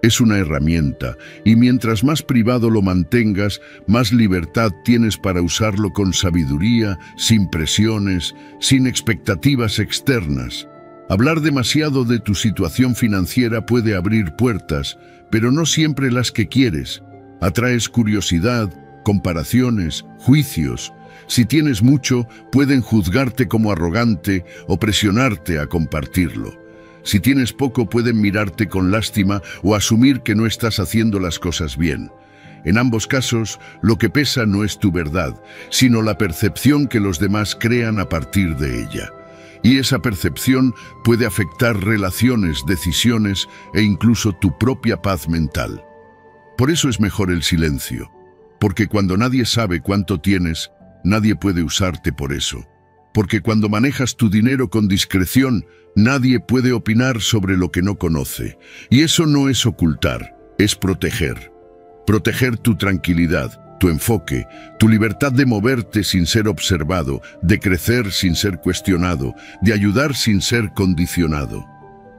es una herramienta, y mientras más privado lo mantengas, más libertad tienes para usarlo con sabiduría, sin presiones, sin expectativas externas. Hablar demasiado de tu situación financiera puede abrir puertas, pero no siempre las que quieres. Atraes curiosidad, comparaciones, juicios. Si tienes mucho, pueden juzgarte como arrogante o presionarte a compartirlo. Si tienes poco, pueden mirarte con lástima o asumir que no estás haciendo las cosas bien. En ambos casos, lo que pesa no es tu verdad, sino la percepción que los demás crean a partir de ella. Y esa percepción puede afectar relaciones, decisiones e incluso tu propia paz mental. Por eso es mejor el silencio, porque cuando nadie sabe cuánto tienes, nadie puede usarte por eso. Porque cuando manejas tu dinero con discreción, nadie puede opinar sobre lo que no conoce. Y eso no es ocultar, es proteger. Proteger tu tranquilidad, tu enfoque, tu libertad de moverte sin ser observado, de crecer sin ser cuestionado, de ayudar sin ser condicionado.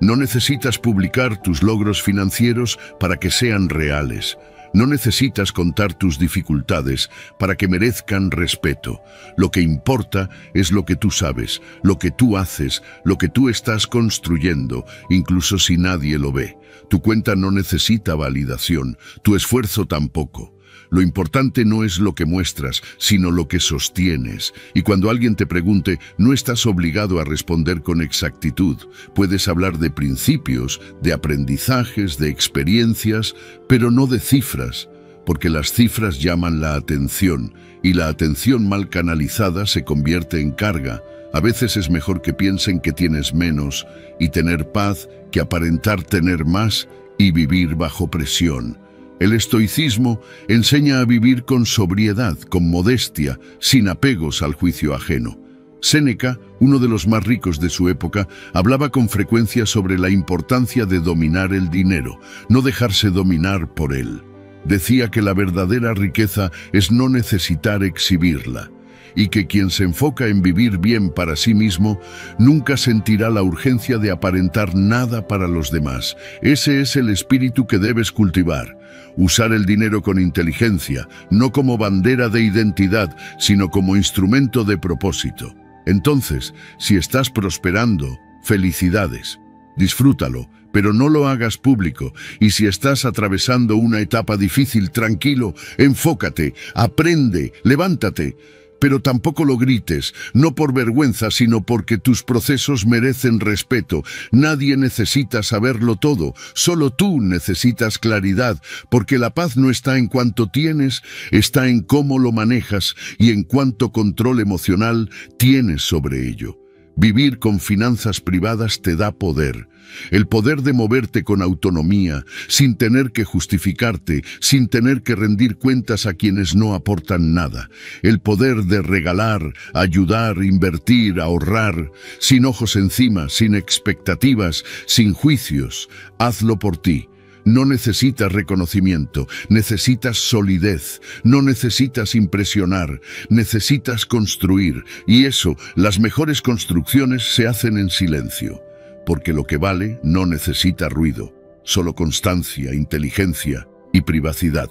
No necesitas publicar tus logros financieros para que sean reales. No necesitas contar tus dificultades para que merezcan respeto. Lo que importa es lo que tú sabes, lo que tú haces, lo que tú estás construyendo, incluso si nadie lo ve. Tu cuenta no necesita validación, tu esfuerzo tampoco. Lo importante no es lo que muestras, sino lo que sostienes. Y cuando alguien te pregunte, no estás obligado a responder con exactitud. Puedes hablar de principios, de aprendizajes, de experiencias, pero no de cifras, porque las cifras llaman la atención, y la atención mal canalizada se convierte en carga. A veces es mejor que piensen que tienes menos y tener paz que aparentar tener más y vivir bajo presión. El estoicismo enseña a vivir con sobriedad, con modestia, sin apegos al juicio ajeno. Séneca, uno de los más ricos de su época, hablaba con frecuencia sobre la importancia de dominar el dinero, no dejarse dominar por él. Decía que la verdadera riqueza es no necesitar exhibirla, y que quien se enfoca en vivir bien para sí mismo nunca sentirá la urgencia de aparentar nada para los demás. Ese es el espíritu que debes cultivar. Usar el dinero con inteligencia, no como bandera de identidad, sino como instrumento de propósito. Entonces, si estás prosperando, felicidades. Disfrútalo, pero no lo hagas público. Y si estás atravesando una etapa difícil, tranquilo, enfócate, aprende, levántate. Pero tampoco lo grites, no por vergüenza, sino porque tus procesos merecen respeto. Nadie necesita saberlo todo, solo tú necesitas claridad, porque la paz no está en cuánto tienes, está en cómo lo manejas y en cuánto control emocional tienes sobre ello. Vivir con finanzas privadas te da poder. El poder de moverte con autonomía, sin tener que justificarte, sin tener que rendir cuentas a quienes no aportan nada. El poder de regalar, ayudar, invertir, ahorrar, sin ojos encima, sin expectativas, sin juicios. Hazlo por ti. No necesitas reconocimiento, necesitas solidez, no necesitas impresionar, necesitas construir. Y eso, las mejores construcciones se hacen en silencio, porque lo que vale no necesita ruido, solo constancia, inteligencia y privacidad.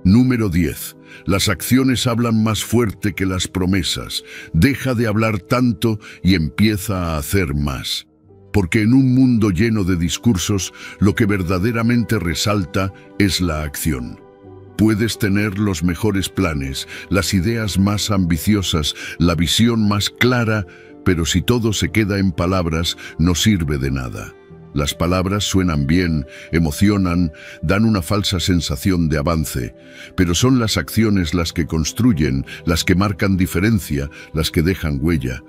Número 10. Las acciones hablan más fuerte que las promesas. Deja de hablar tanto y empieza a hacer más. Porque en un mundo lleno de discursos, lo que verdaderamente resalta es la acción. Puedes tener los mejores planes, las ideas más ambiciosas, la visión más clara, Pero si todo se queda en palabras, no sirve de nada. Las palabras suenan bien, emocionan, dan una falsa sensación de avance, pero son las acciones las que construyen, las que marcan diferencia, las que dejan huella.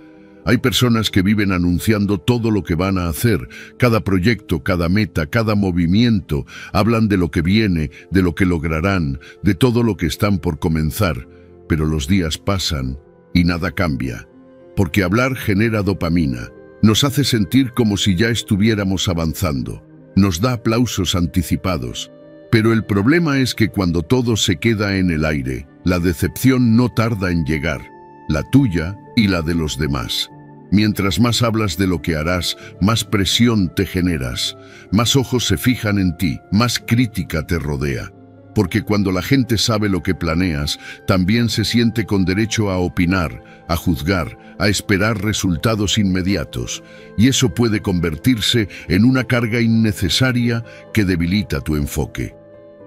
Hay personas que viven anunciando todo lo que van a hacer, cada proyecto, cada meta, cada movimiento, hablan de lo que viene, de lo que lograrán, de todo lo que están por comenzar, pero los días pasan y nada cambia, porque hablar genera dopamina. Nos hace sentir como si ya estuviéramos avanzando. Nos da aplausos anticipados. Pero el problema es que cuando todo se queda en el aire, la decepción no tarda en llegar, la tuya y la de los demás. Mientras más hablas de lo que harás, más presión te generas, más ojos se fijan en ti, más crítica te rodea. Porque cuando la gente sabe lo que planeas, también se siente con derecho a opinar, a juzgar, a esperar resultados inmediatos, y eso puede convertirse en una carga innecesaria que debilita tu enfoque.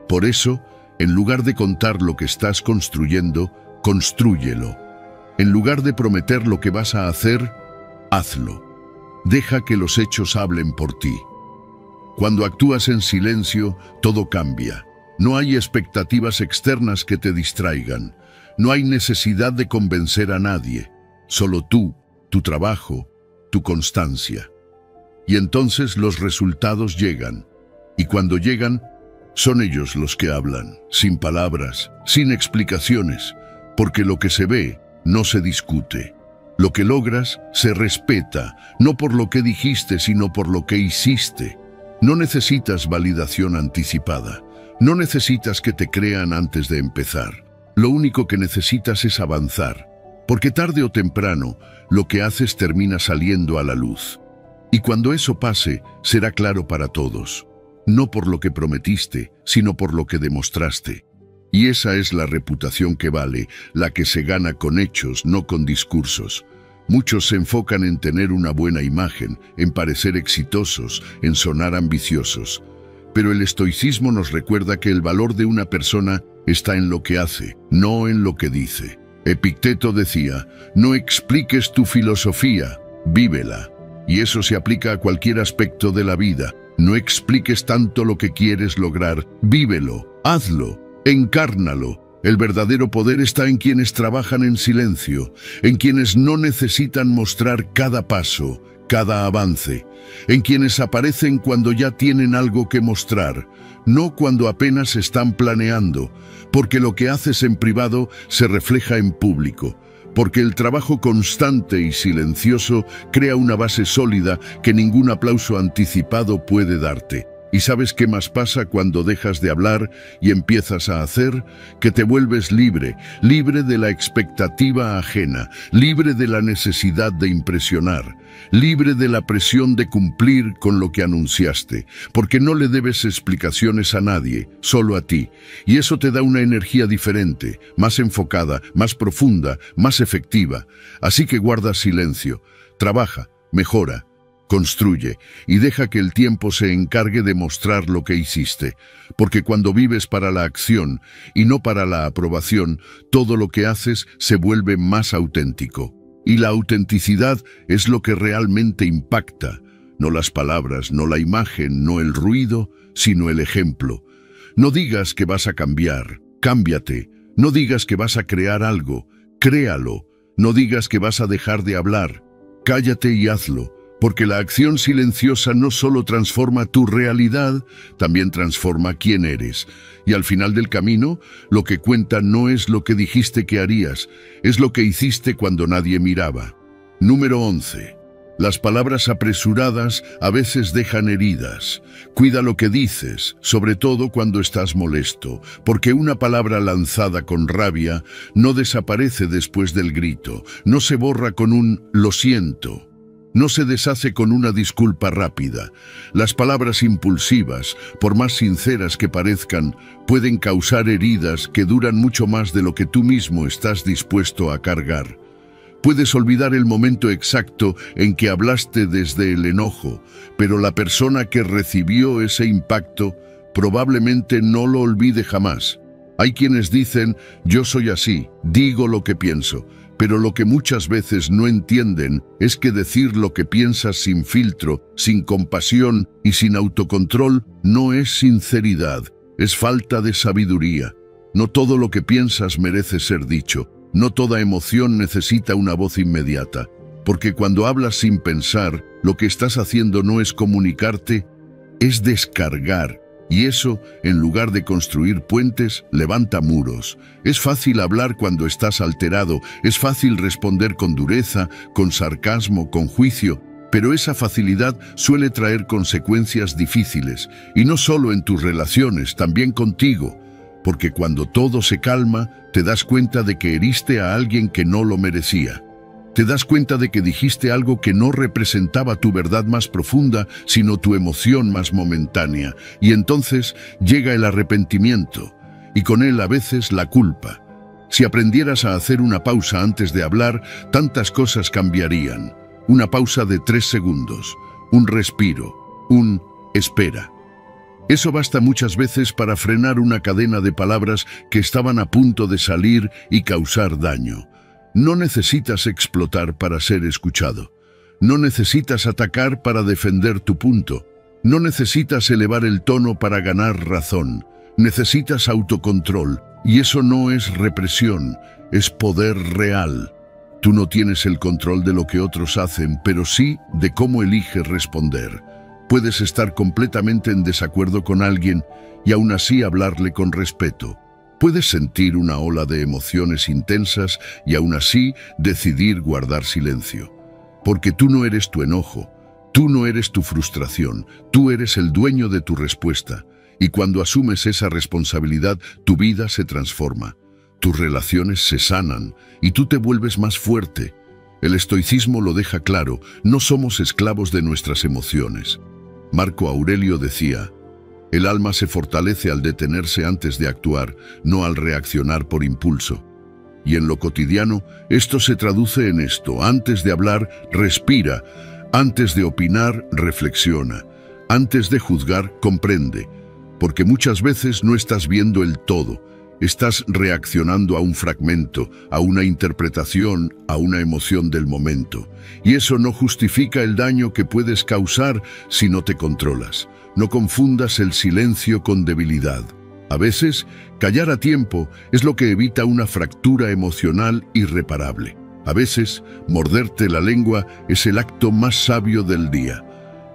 Por eso, en lugar de contar lo que estás construyendo, constrúyelo. En lugar de prometer lo que vas a hacer, hazlo. Deja que los hechos hablen por ti. Cuando actúas en silencio, todo cambia. No hay expectativas externas que te distraigan. No hay necesidad de convencer a nadie. Solo tú, tu trabajo, tu constancia. Y entonces los resultados llegan. Y cuando llegan, son ellos los que hablan, sin palabras, sin explicaciones, porque lo que se ve no se discute. Lo que logras se respeta, no por lo que dijiste, sino por lo que hiciste. No necesitas validación anticipada. No necesitas que te crean antes de empezar. Lo único que necesitas es avanzar, porque tarde o temprano lo que haces termina saliendo a la luz. Y cuando eso pase, será claro para todos. No por lo que prometiste, sino por lo que demostraste. Y esa es la reputación que vale, la que se gana con hechos, no con discursos. Muchos se enfocan en tener una buena imagen, en parecer exitosos, en sonar ambiciosos. Pero el estoicismo nos recuerda que el valor de una persona está en lo que hace, no en lo que dice. Epicteto decía, no expliques tu filosofía, vívela. Y eso se aplica a cualquier aspecto de la vida. No expliques tanto lo que quieres lograr, vívelo, hazlo, encárnalo. El verdadero poder está en quienes trabajan en silencio, en quienes no necesitan mostrar cada paso, cada avance, en quienes aparecen cuando ya tienen algo que mostrar, no cuando apenas están planeando, porque lo que haces en privado se refleja en público, porque el trabajo constante y silencioso crea una base sólida que ningún aplauso anticipado puede darte. ¿Y sabes qué más pasa cuando dejas de hablar y empiezas a hacer? Que te vuelves libre, libre de la expectativa ajena, libre de la necesidad de impresionar, libre de la presión de cumplir con lo que anunciaste, porque no le debes explicaciones a nadie, solo a ti. Y eso te da una energía diferente, más enfocada, más profunda, más efectiva. Así que guarda silencio, trabaja, mejora, construye y deja que el tiempo se encargue de mostrar lo que hiciste, porque cuando vives para la acción y no para la aprobación, todo lo que haces se vuelve más auténtico. Y la autenticidad es lo que realmente impacta, no las palabras, no la imagen, no el ruido, sino el ejemplo. No digas que vas a cambiar, cámbiate. No digas que vas a crear algo, créalo. No digas que vas a dejar de hablar, cállate y hazlo. Porque la acción silenciosa no solo transforma tu realidad, también transforma quién eres. Y al final del camino, lo que cuenta no es lo que dijiste que harías, es lo que hiciste cuando nadie miraba. Número 11. Las palabras apresuradas a veces dejan heridas. Cuida lo que dices, sobre todo cuando estás molesto, porque una palabra lanzada con rabia no desaparece después del grito, no se borra con un «lo siento». No se deshace con una disculpa rápida. Las palabras impulsivas, por más sinceras que parezcan, pueden causar heridas que duran mucho más de lo que tú mismo estás dispuesto a cargar. Puedes olvidar el momento exacto en que hablaste desde el enojo, pero la persona que recibió ese impacto probablemente no lo olvide jamás. Hay quienes dicen, yo soy así, digo lo que pienso, Pero lo que muchas veces no entienden es que decir lo que piensas sin filtro, sin compasión y sin autocontrol no es sinceridad, es falta de sabiduría. No todo lo que piensas merece ser dicho, no toda emoción necesita una voz inmediata, porque cuando hablas sin pensar, lo que estás haciendo no es comunicarte, es descargar. Y eso, en lugar de construir puentes, levanta muros. Es fácil hablar cuando estás alterado, es fácil responder con dureza, con sarcasmo, con juicio, pero esa facilidad suele traer consecuencias difíciles, y no solo en tus relaciones, también contigo, porque cuando todo se calma, te das cuenta de que heriste a alguien que no lo merecía. Te das cuenta de que dijiste algo que no representaba tu verdad más profunda, sino tu emoción más momentánea. Y entonces llega el arrepentimiento, y con él a veces la culpa. Si aprendieras a hacer una pausa antes de hablar, tantas cosas cambiarían. Una pausa de 3 segundos, un respiro, un espera. Eso basta muchas veces para frenar una cadena de palabras que estaban a punto de salir y causar daño. No necesitas explotar para ser escuchado. No necesitas atacar para defender tu punto. No necesitas elevar el tono para ganar razón. Necesitas autocontrol. Y eso no es represión, es poder real. Tú no tienes el control de lo que otros hacen, pero sí de cómo eliges responder. Puedes estar completamente en desacuerdo con alguien y aún así hablarle con respeto. Puedes sentir una ola de emociones intensas y aún así decidir guardar silencio. Porque tú no eres tu enojo, tú no eres tu frustración, tú eres el dueño de tu respuesta. Y cuando asumes esa responsabilidad, tu vida se transforma. Tus relaciones se sanan y tú te vuelves más fuerte. El estoicismo lo deja claro, no somos esclavos de nuestras emociones. Marco Aurelio decía: el alma se fortalece al detenerse antes de actuar, no al reaccionar por impulso. Y en lo cotidiano, esto se traduce en esto: antes de hablar, respira; antes de opinar, reflexiona; antes de juzgar, comprende. Porque muchas veces no estás viendo el todo, estás reaccionando a un fragmento, a una interpretación, a una emoción del momento. Y eso no justifica el daño que puedes causar si no te controlas. No confundas el silencio con debilidad. A veces, callar a tiempo es lo que evita una fractura emocional irreparable. A veces, morderte la lengua es el acto más sabio del día.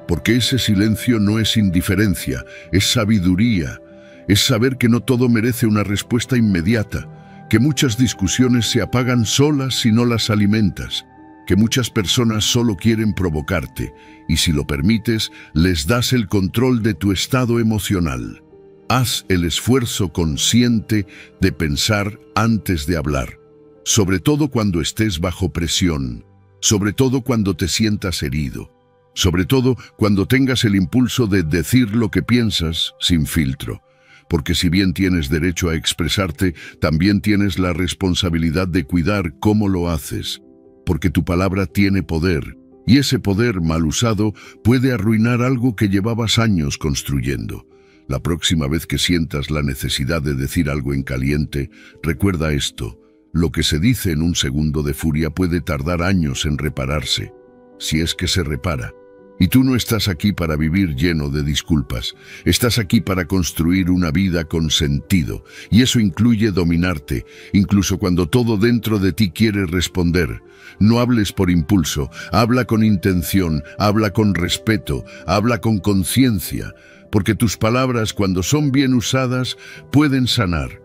Porque ese silencio no es indiferencia, es sabiduría. Es saber que no todo merece una respuesta inmediata, que muchas discusiones se apagan solas si no las alimentas, que muchas personas solo quieren provocarte, y si lo permites, les das el control de tu estado emocional. Haz el esfuerzo consciente de pensar antes de hablar, sobre todo cuando estés bajo presión, sobre todo cuando te sientas herido, sobre todo cuando tengas el impulso de decir lo que piensas sin filtro. Porque si bien tienes derecho a expresarte, también tienes la responsabilidad de cuidar cómo lo haces. Porque tu palabra tiene poder, y ese poder mal usado puede arruinar algo que llevabas años construyendo. La próxima vez que sientas la necesidad de decir algo en caliente, recuerda esto: lo que se dice en un segundo de furia puede tardar años en repararse, si es que se repara. Y tú no estás aquí para vivir lleno de disculpas. Estás aquí para construir una vida con sentido. Y eso incluye dominarte, incluso cuando todo dentro de ti quiere responder. No hables por impulso, habla con intención, habla con respeto, habla con conciencia. Porque tus palabras, cuando son bien usadas, pueden sanar.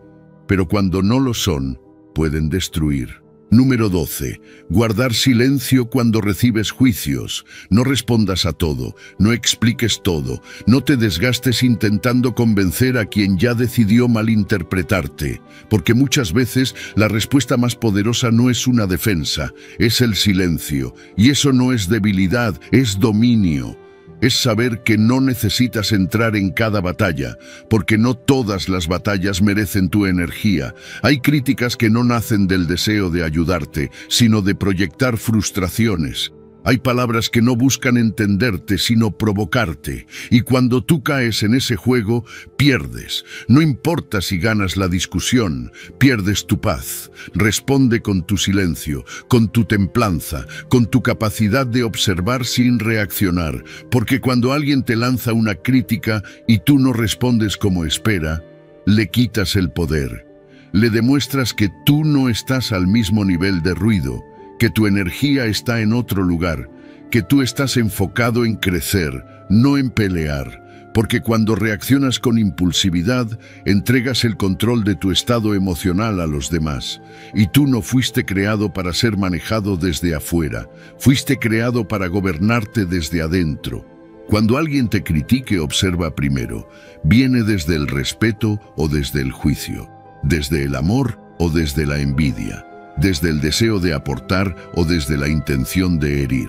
Pero cuando no lo son, pueden destruir. Número 12. Guardar silencio cuando recibes juicios. No respondas a todo, no expliques todo, no te desgastes intentando convencer a quien ya decidió malinterpretarte, porque muchas veces la respuesta más poderosa no es una defensa, es el silencio, y eso no es debilidad, es dominio. Es saber que no necesitas entrar en cada batalla, porque no todas las batallas merecen tu energía. Hay críticas que no nacen del deseo de ayudarte, sino de proyectar frustraciones. Hay palabras que no buscan entenderte, sino provocarte. Y cuando tú caes en ese juego, pierdes. No importa si ganas la discusión, pierdes tu paz. Responde con tu silencio, con tu templanza, con tu capacidad de observar sin reaccionar. Porque cuando alguien te lanza una crítica y tú no respondes como espera, le quitas el poder. Le demuestras que tú no estás al mismo nivel de ruido, que tu energía está en otro lugar, que tú estás enfocado en crecer, no en pelear, porque cuando reaccionas con impulsividad, entregas el control de tu estado emocional a los demás, y tú no fuiste creado para ser manejado desde afuera, fuiste creado para gobernarte desde adentro. Cuando alguien te critique, observa primero, ¿viene desde el respeto o desde el juicio? ¿Desde el amor o desde la envidia? ¿Desde el deseo de aportar o desde la intención de herir?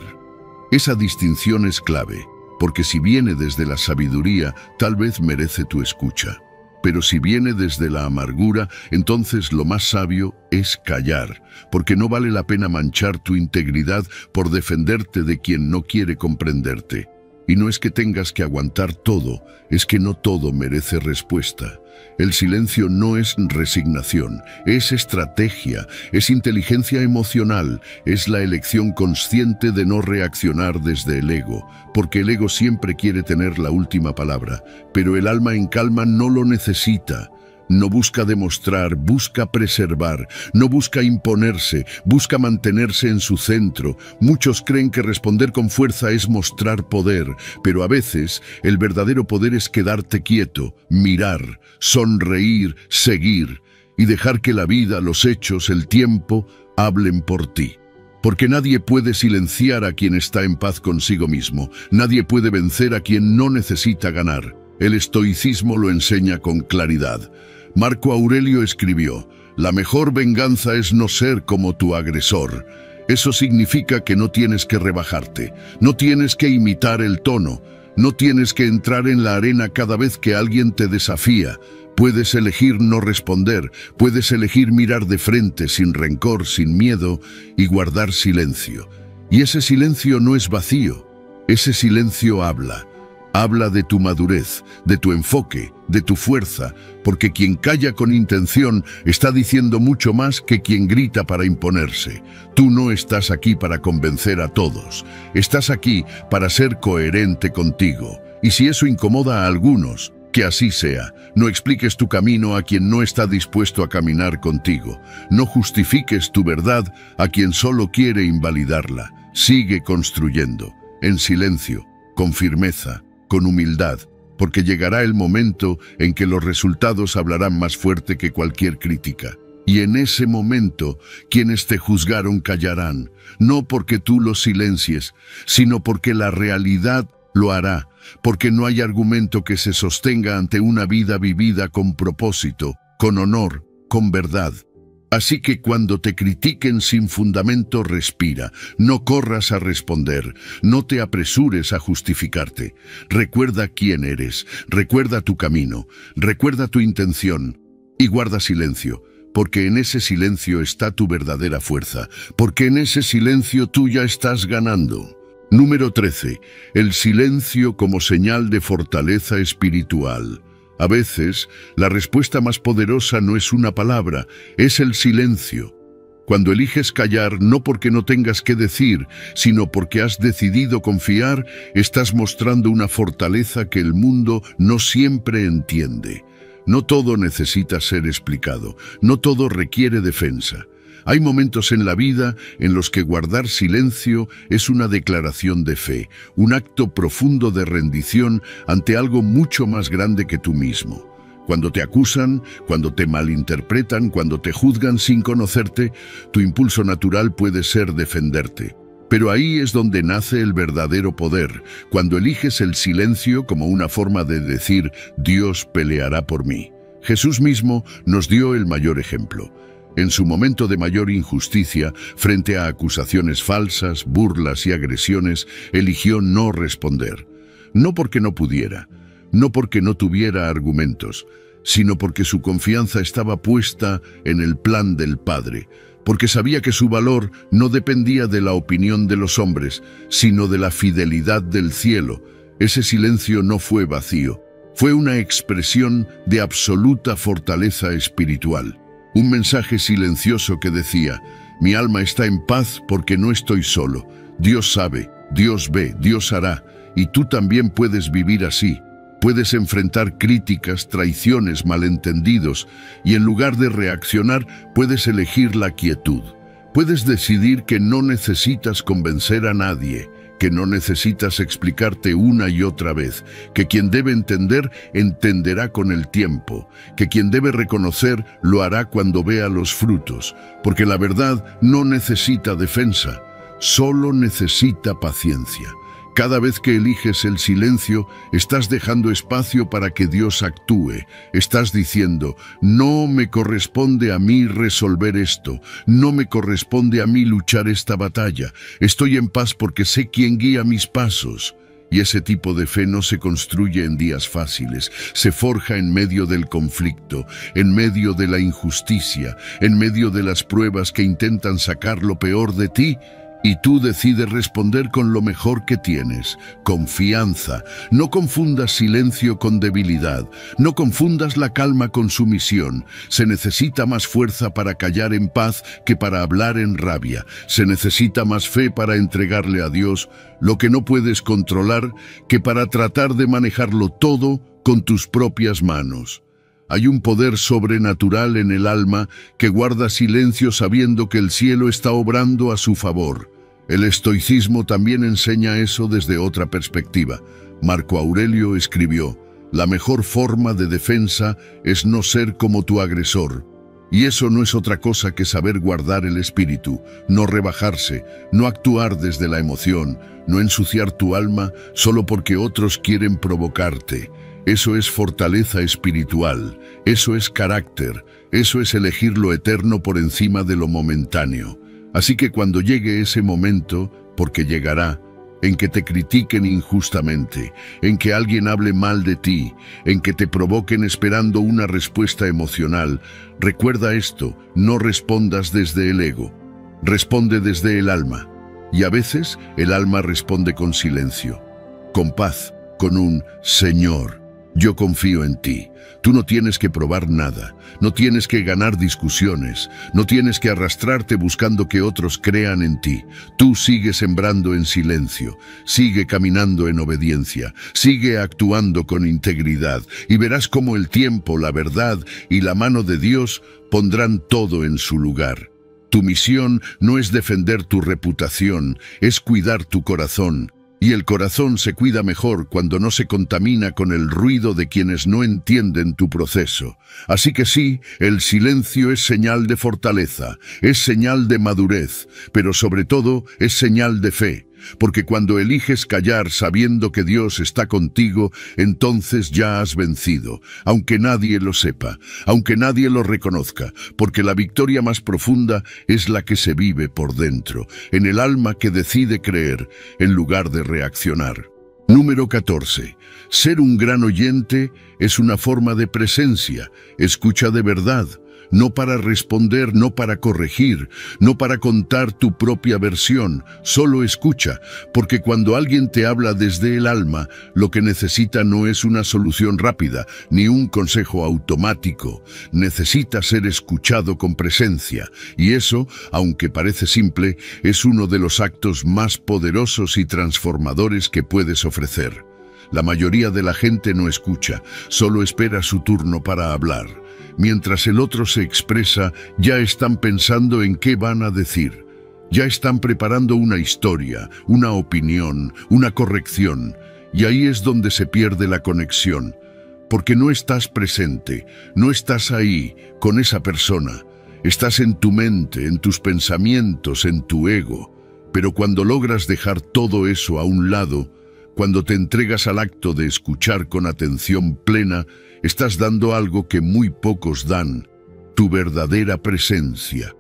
Esa distinción es clave, porque si viene desde la sabiduría, tal vez merece tu escucha. Pero si viene desde la amargura, entonces lo más sabio es callar, porque no vale la pena manchar tu integridad por defenderte de quien no quiere comprenderte. Y no es que tengas que aguantar todo, es que no todo merece respuesta. El silencio no es resignación, es estrategia, es inteligencia emocional, es la elección consciente de no reaccionar desde el ego, porque el ego siempre quiere tener la última palabra, pero el alma en calma no lo necesita. No busca demostrar, busca preservar, no busca imponerse, busca mantenerse en su centro. Muchos creen que responder con fuerza es mostrar poder, pero a veces el verdadero poder es quedarte quieto, mirar, sonreír, seguir y dejar que la vida, los hechos, el tiempo hablen por ti. Porque nadie puede silenciar a quien está en paz consigo mismo, nadie puede vencer a quien no necesita ganar. El estoicismo lo enseña con claridad. Marco Aurelio escribió, «La mejor venganza es no ser como tu agresor». Eso significa que no tienes que rebajarte, no tienes que imitar el tono, no tienes que entrar en la arena cada vez que alguien te desafía. Puedes elegir no responder, puedes elegir mirar de frente sin rencor, sin miedo y guardar silencio. Y ese silencio no es vacío, ese silencio habla. Habla de tu madurez, de tu enfoque, de tu fuerza, porque quien calla con intención está diciendo mucho más que quien grita para imponerse. Tú no estás aquí para convencer a todos, estás aquí para ser coherente contigo. Y si eso incomoda a algunos, que así sea. No expliques tu camino a quien no está dispuesto a caminar contigo. No justifiques tu verdad a quien solo quiere invalidarla. Sigue construyendo, en silencio, con firmeza, con humildad, porque llegará el momento en que los resultados hablarán más fuerte que cualquier crítica. Y en ese momento, quienes te juzgaron callarán, no porque tú los silencies, sino porque la realidad lo hará, porque no hay argumento que se sostenga ante una vida vivida con propósito, con honor, con verdad. Así que cuando te critiquen sin fundamento, respira, no corras a responder, no te apresures a justificarte. Recuerda quién eres, recuerda tu camino, recuerda tu intención y guarda silencio, porque en ese silencio está tu verdadera fuerza, porque en ese silencio tú ya estás ganando. Número 13. El silencio como señal de fortaleza espiritual. A veces, la respuesta más poderosa no es una palabra, es el silencio. Cuando eliges callar, no porque no tengas que decir, sino porque has decidido confiar, estás mostrando una fortaleza que el mundo no siempre entiende. No todo necesita ser explicado, no todo requiere defensa. Hay momentos en la vida en los que guardar silencio es una declaración de fe, un acto profundo de rendición ante algo mucho más grande que tú mismo. Cuando te acusan, cuando te malinterpretan, cuando te juzgan sin conocerte, tu impulso natural puede ser defenderte. Pero ahí es donde nace el verdadero poder, cuando eliges el silencio como una forma de decir, Dios peleará por mí. Jesús mismo nos dio el mayor ejemplo. En su momento de mayor injusticia, frente a acusaciones falsas, burlas y agresiones, eligió no responder. No porque no pudiera, no porque no tuviera argumentos, sino porque su confianza estaba puesta en el plan del Padre. porque sabía que su valor no dependía de la opinión de los hombres, sino de la fidelidad del cielo. Ese silencio no fue vacío, fue una expresión de absoluta fortaleza espiritual. Un mensaje silencioso que decía: mi alma está en paz porque no estoy solo. Dios sabe, Dios ve, Dios hará, y tú también puedes vivir así. Puedes enfrentar críticas, traiciones, malentendidos, y en lugar de reaccionar, puedes elegir la quietud. Puedes decidir que no necesitas convencer a nadie, que no necesitas explicarte una y otra vez, que quien debe entender, entenderá con el tiempo, que quien debe reconocer, lo hará cuando vea los frutos, porque la verdad no necesita defensa, solo necesita paciencia. Cada vez que eliges el silencio, estás dejando espacio para que Dios actúe. Estás diciendo: no me corresponde a mí resolver esto, no me corresponde a mí luchar esta batalla. Estoy en paz porque sé quién guía mis pasos. Y ese tipo de fe no se construye en días fáciles, se forja en medio del conflicto, en medio de la injusticia, en medio de las pruebas que intentan sacar lo peor de ti. Y tú decides responder con lo mejor que tienes, confianza. No confundas silencio con debilidad, no confundas la calma con sumisión. Se necesita más fuerza para callar en paz que para hablar en rabia. Se necesita más fe para entregarle a Dios lo que no puedes controlar que para tratar de manejarlo todo con tus propias manos. Hay un poder sobrenatural en el alma que guarda silencio sabiendo que el cielo está obrando a su favor. El estoicismo también enseña eso desde otra perspectiva. Marco Aurelio escribió: la mejor forma de defensa es no ser como tu agresor. Y eso no es otra cosa que saber guardar el espíritu, no rebajarse, no actuar desde la emoción, no ensuciar tu alma solo porque otros quieren provocarte. Eso es fortaleza espiritual, eso es carácter, eso es elegir lo eterno por encima de lo momentáneo. Así que cuando llegue ese momento, porque llegará, en que te critiquen injustamente, en que alguien hable mal de ti, en que te provoquen esperando una respuesta emocional, recuerda esto: no respondas desde el ego, responde desde el alma. Y a veces el alma responde con silencio, con paz, con un Señor, yo confío en ti. Tú no tienes que probar nada, no tienes que ganar discusiones, no tienes que arrastrarte buscando que otros crean en ti. Tú sigue sembrando en silencio, sigue caminando en obediencia, sigue actuando con integridad y verás cómo el tiempo, la verdad y la mano de Dios pondrán todo en su lugar. Tu misión no es defender tu reputación, es cuidar tu corazón. Y el corazón se cuida mejor cuando no se contamina con el ruido de quienes no entienden tu proceso. Así que sí, el silencio es señal de fortaleza, es señal de madurez, pero sobre todo es señal de fe. Porque cuando eliges callar sabiendo que Dios está contigo, entonces ya has vencido, aunque nadie lo sepa, aunque nadie lo reconozca, porque la victoria más profunda es la que se vive por dentro, en el alma que decide creer en lugar de reaccionar. Número 14. Ser un gran oyente es una forma de presencia, escucha de verdad. No para responder, no para corregir, no para contar tu propia versión, solo escucha, porque cuando alguien te habla desde el alma, lo que necesita no es una solución rápida, ni un consejo automático. Necesita ser escuchado con presencia, y eso, aunque parece simple, es uno de los actos más poderosos y transformadores que puedes ofrecer. La mayoría de la gente no escucha, solo espera su turno para hablar. Mientras el otro se expresa, ya están pensando en qué van a decir. Ya están preparando una historia, una opinión, una corrección. Y ahí es donde se pierde la conexión. Porque no estás presente, no estás ahí, con esa persona. Estás en tu mente, en tus pensamientos, en tu ego. Pero cuando logras dejar todo eso a un lado, cuando te entregas al acto de escuchar con atención plena, estás dando algo que muy pocos dan, tu verdadera presencia.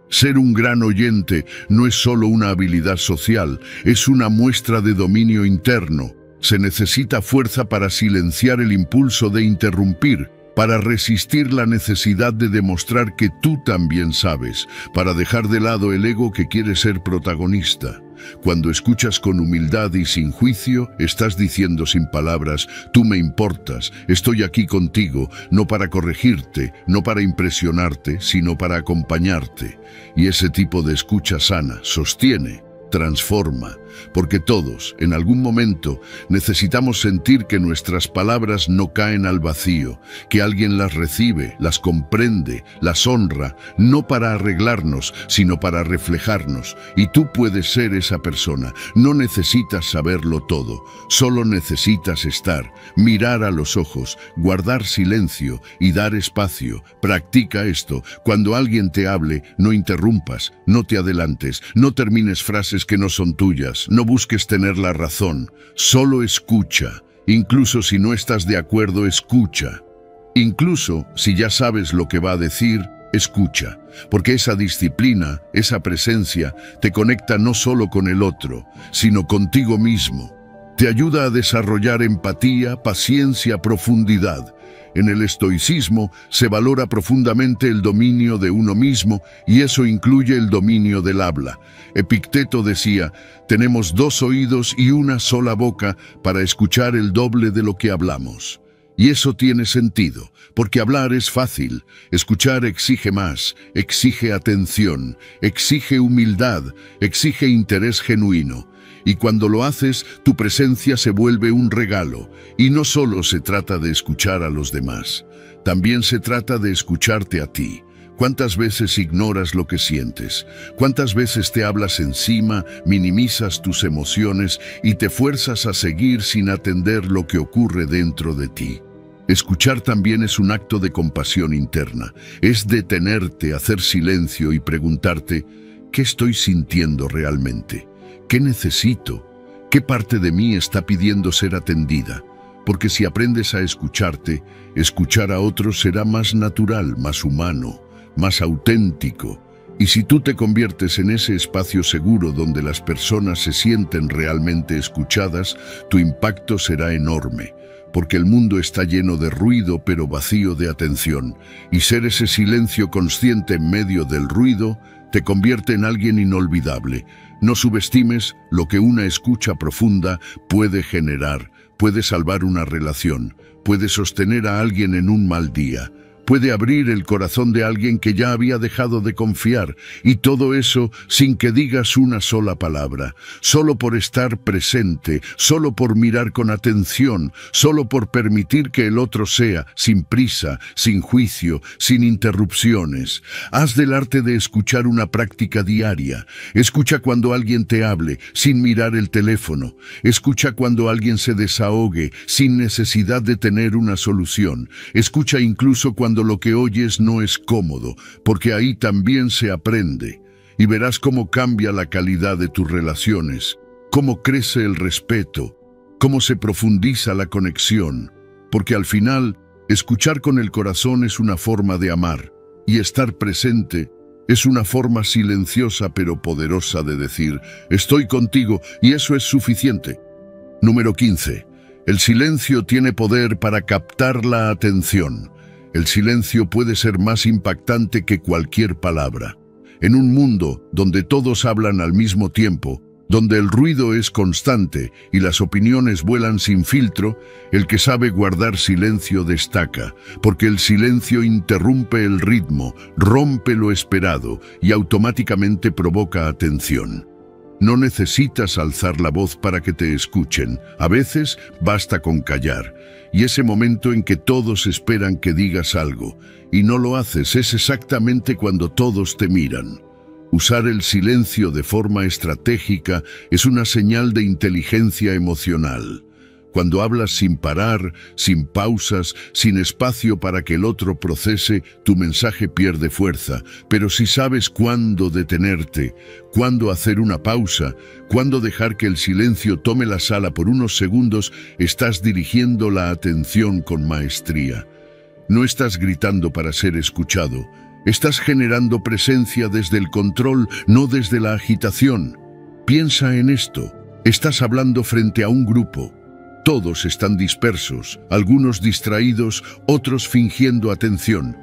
Ser un gran oyente no es solo una habilidad social, es una muestra de dominio interno. Se necesita fuerza para silenciar el impulso de interrumpir, para resistir la necesidad de demostrar que tú también sabes, para dejar de lado el ego que quiere ser protagonista. Cuando escuchas con humildad y sin juicio, estás diciendo sin palabras: tú me importas, estoy aquí contigo, no para corregirte, no para impresionarte, sino para acompañarte. Y ese tipo de escucha sana, sostiene, transforma, porque todos, en algún momento, necesitamos sentir que nuestras palabras no caen al vacío, que alguien las recibe, las comprende, las honra, no para arreglarnos, sino para reflejarnos. Y tú puedes ser esa persona. No necesitas saberlo todo, solo necesitas estar, mirar a los ojos, guardar silencio y dar espacio. Practica esto. Cuando alguien te hable, no interrumpas, no te adelantes, no termines frases que no son tuyas. No busques tener la razón, solo escucha. Incluso si no estás de acuerdo, escucha. Incluso si ya sabes lo que va a decir, escucha. Porque esa disciplina, esa presencia, te conecta no solo con el otro, sino contigo mismo. Te ayuda a desarrollar empatía, paciencia, profundidad. En el estoicismo se valora profundamente el dominio de uno mismo, y eso incluye el dominio del habla. Epicteto decía: tenemos 2 oídos y una sola boca para escuchar el doble de lo que hablamos. Y eso tiene sentido, porque hablar es fácil. Escuchar exige más, exige atención, exige humildad, exige interés genuino. Y cuando lo haces, tu presencia se vuelve un regalo. Y no solo se trata de escuchar a los demás, también se trata de escucharte a ti. ¿Cuántas veces ignoras lo que sientes? ¿Cuántas veces te hablas encima, minimizas tus emociones y te fuerzas a seguir sin atender lo que ocurre dentro de ti? Escuchar también es un acto de compasión interna. Es detenerte, hacer silencio y preguntarte: ¿qué estoy sintiendo realmente? ¿Qué necesito? ¿Qué parte de mí está pidiendo ser atendida? Porque si aprendes a escucharte, escuchar a otros será más natural, más humano, más auténtico. Y si tú te conviertes en ese espacio seguro donde las personas se sienten realmente escuchadas, tu impacto será enorme. Porque el mundo está lleno de ruido pero vacío de atención. Y ser ese silencio consciente en medio del ruido te convierte en alguien inolvidable. No subestimes lo que una escucha profunda puede generar. Puede salvar una relación, puede sostener a alguien en un mal día, puede abrir el corazón de alguien que ya había dejado de confiar, y todo eso sin que digas una sola palabra, solo por estar presente, solo por mirar con atención, solo por permitir que el otro sea, sin prisa, sin juicio, sin interrupciones. Haz del arte de escuchar una práctica diaria. Escucha cuando alguien te hable, sin mirar el teléfono. Escucha cuando alguien se desahogue, sin necesidad de tener una solución. Escucha incluso cuando lo que oyes no es cómodo, porque ahí también se aprende. Y verás cómo cambia la calidad de tus relaciones, cómo crece el respeto, cómo se profundiza la conexión. Porque al final, escuchar con el corazón es una forma de amar, y estar presente es una forma silenciosa pero poderosa de decir: estoy contigo, y eso es suficiente. Número 15. El silencio tiene poder para captar la atención. El silencio puede ser más impactante que cualquier palabra. En un mundo donde todos hablan al mismo tiempo, donde el ruido es constante y las opiniones vuelan sin filtro, el que sabe guardar silencio destaca, porque el silencio interrumpe el ritmo, rompe lo esperado y automáticamente provoca atención. No necesitas alzar la voz para que te escuchen, a veces basta con callar. Y ese momento en que todos esperan que digas algo, y no lo haces, es exactamente cuando todos te miran. Usar el silencio de forma estratégica es una señal de inteligencia emocional. Cuando hablas sin parar, sin pausas, sin espacio para que el otro procese, tu mensaje pierde fuerza. Pero si sabes cuándo detenerte, cuándo hacer una pausa, cuándo dejar que el silencio tome la sala por unos segundos, estás dirigiendo la atención con maestría. No estás gritando para ser escuchado. Estás generando presencia desde el control, no desde la agitación. Piensa en esto. Estás hablando frente a un grupo. Todos están dispersos, algunos distraídos, otros fingiendo atención.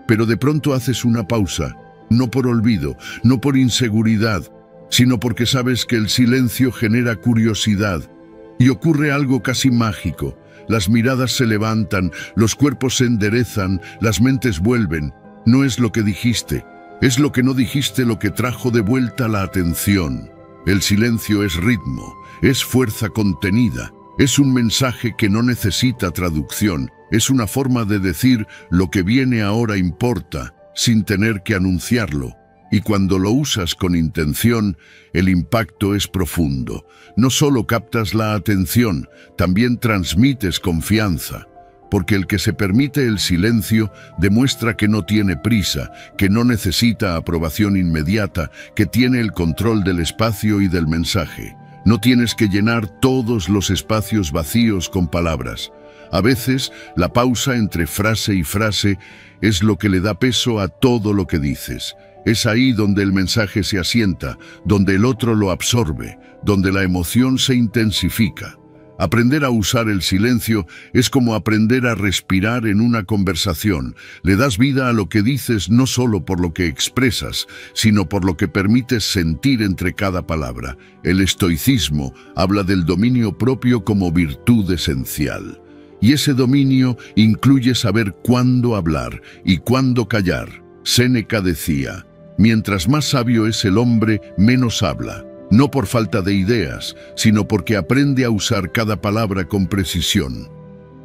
Pero de pronto haces una pausa, no por olvido, no por inseguridad, sino porque sabes que el silencio genera curiosidad. Y ocurre algo casi mágico. Las miradas se levantan, los cuerpos se enderezan, las mentes vuelven. No es lo que dijiste, es lo que no dijiste lo que trajo de vuelta la atención. El silencio es ritmo, es fuerza contenida, es un mensaje que no necesita traducción, es una forma de decir lo que viene ahora importa, sin tener que anunciarlo. Y cuando lo usas con intención, el impacto es profundo. No solo captas la atención, también transmites confianza. Porque el que se permite el silencio demuestra que no tiene prisa, que no necesita aprobación inmediata, que tiene el control del espacio y del mensaje. No tienes que llenar todos los espacios vacíos con palabras. A veces, la pausa entre frase y frase es lo que le da peso a todo lo que dices. Es ahí donde el mensaje se asienta, donde el otro lo absorbe, donde la emoción se intensifica. Aprender a usar el silencio es como aprender a respirar en una conversación. Le das vida a lo que dices no solo por lo que expresas, sino por lo que permites sentir entre cada palabra. El estoicismo habla del dominio propio como virtud esencial. Y ese dominio incluye saber cuándo hablar y cuándo callar. Séneca decía: mientras más sabio es el hombre, menos habla. No por falta de ideas, sino porque aprende a usar cada palabra con precisión.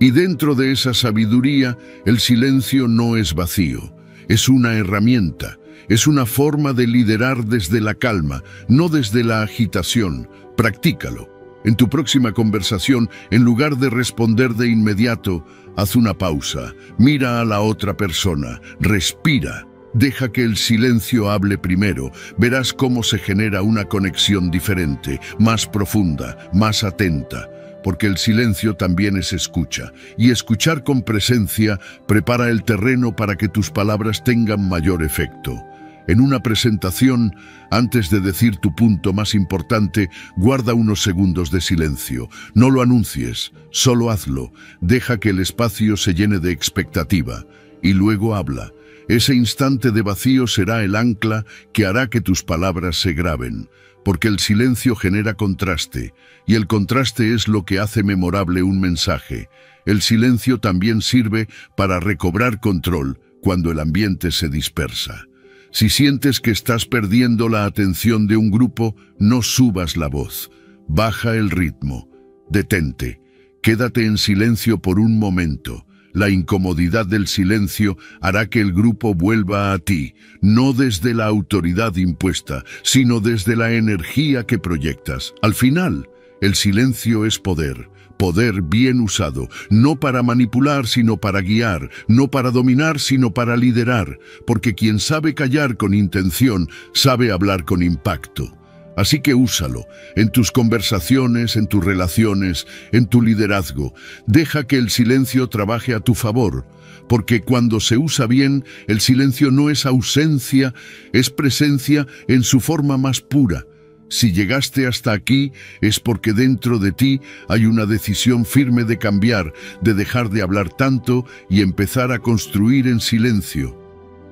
Y dentro de esa sabiduría, el silencio no es vacío, es una herramienta, es una forma de liderar desde la calma, no desde la agitación. Practícalo. En tu próxima conversación, en lugar de responder de inmediato, haz una pausa, mira a la otra persona, respira. Deja que el silencio hable primero, verás cómo se genera una conexión diferente, más profunda, más atenta, porque el silencio también es escucha, y escuchar con presencia prepara el terreno para que tus palabras tengan mayor efecto. En una presentación, antes de decir tu punto más importante, guarda unos segundos de silencio. No lo anuncies, solo hazlo, deja que el espacio se llene de expectativa, y luego habla. Ese instante de vacío será el ancla que hará que tus palabras se graben, porque el silencio genera contraste, y el contraste es lo que hace memorable un mensaje. El silencio también sirve para recobrar control cuando el ambiente se dispersa. Si sientes que estás perdiendo la atención de un grupo, no subas la voz, baja el ritmo, detente, quédate en silencio por un momento. La incomodidad del silencio hará que el grupo vuelva a ti, no desde la autoridad impuesta, sino desde la energía que proyectas. Al final, el silencio es poder, poder bien usado, no para manipular, sino para guiar, no para dominar, sino para liderar, porque quien sabe callar con intención, sabe hablar con impacto. Así que úsalo, en tus conversaciones, en tus relaciones, en tu liderazgo. Deja que el silencio trabaje a tu favor, porque cuando se usa bien, el silencio no es ausencia, es presencia en su forma más pura. Si llegaste hasta aquí, es porque dentro de ti hay una decisión firme de cambiar, de dejar de hablar tanto y empezar a construir en silencio.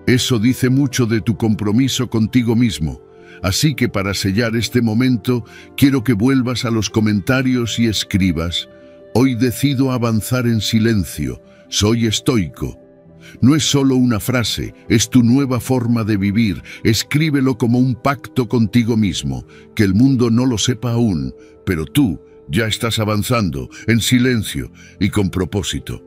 Eso dice mucho de tu compromiso contigo mismo. Así que para sellar este momento, quiero que vuelvas a los comentarios y escribas: hoy decido avanzar en silencio, soy estoico. No es solo una frase, es tu nueva forma de vivir. Escríbelo como un pacto contigo mismo, que el mundo no lo sepa aún, pero tú ya estás avanzando en silencio y con propósito.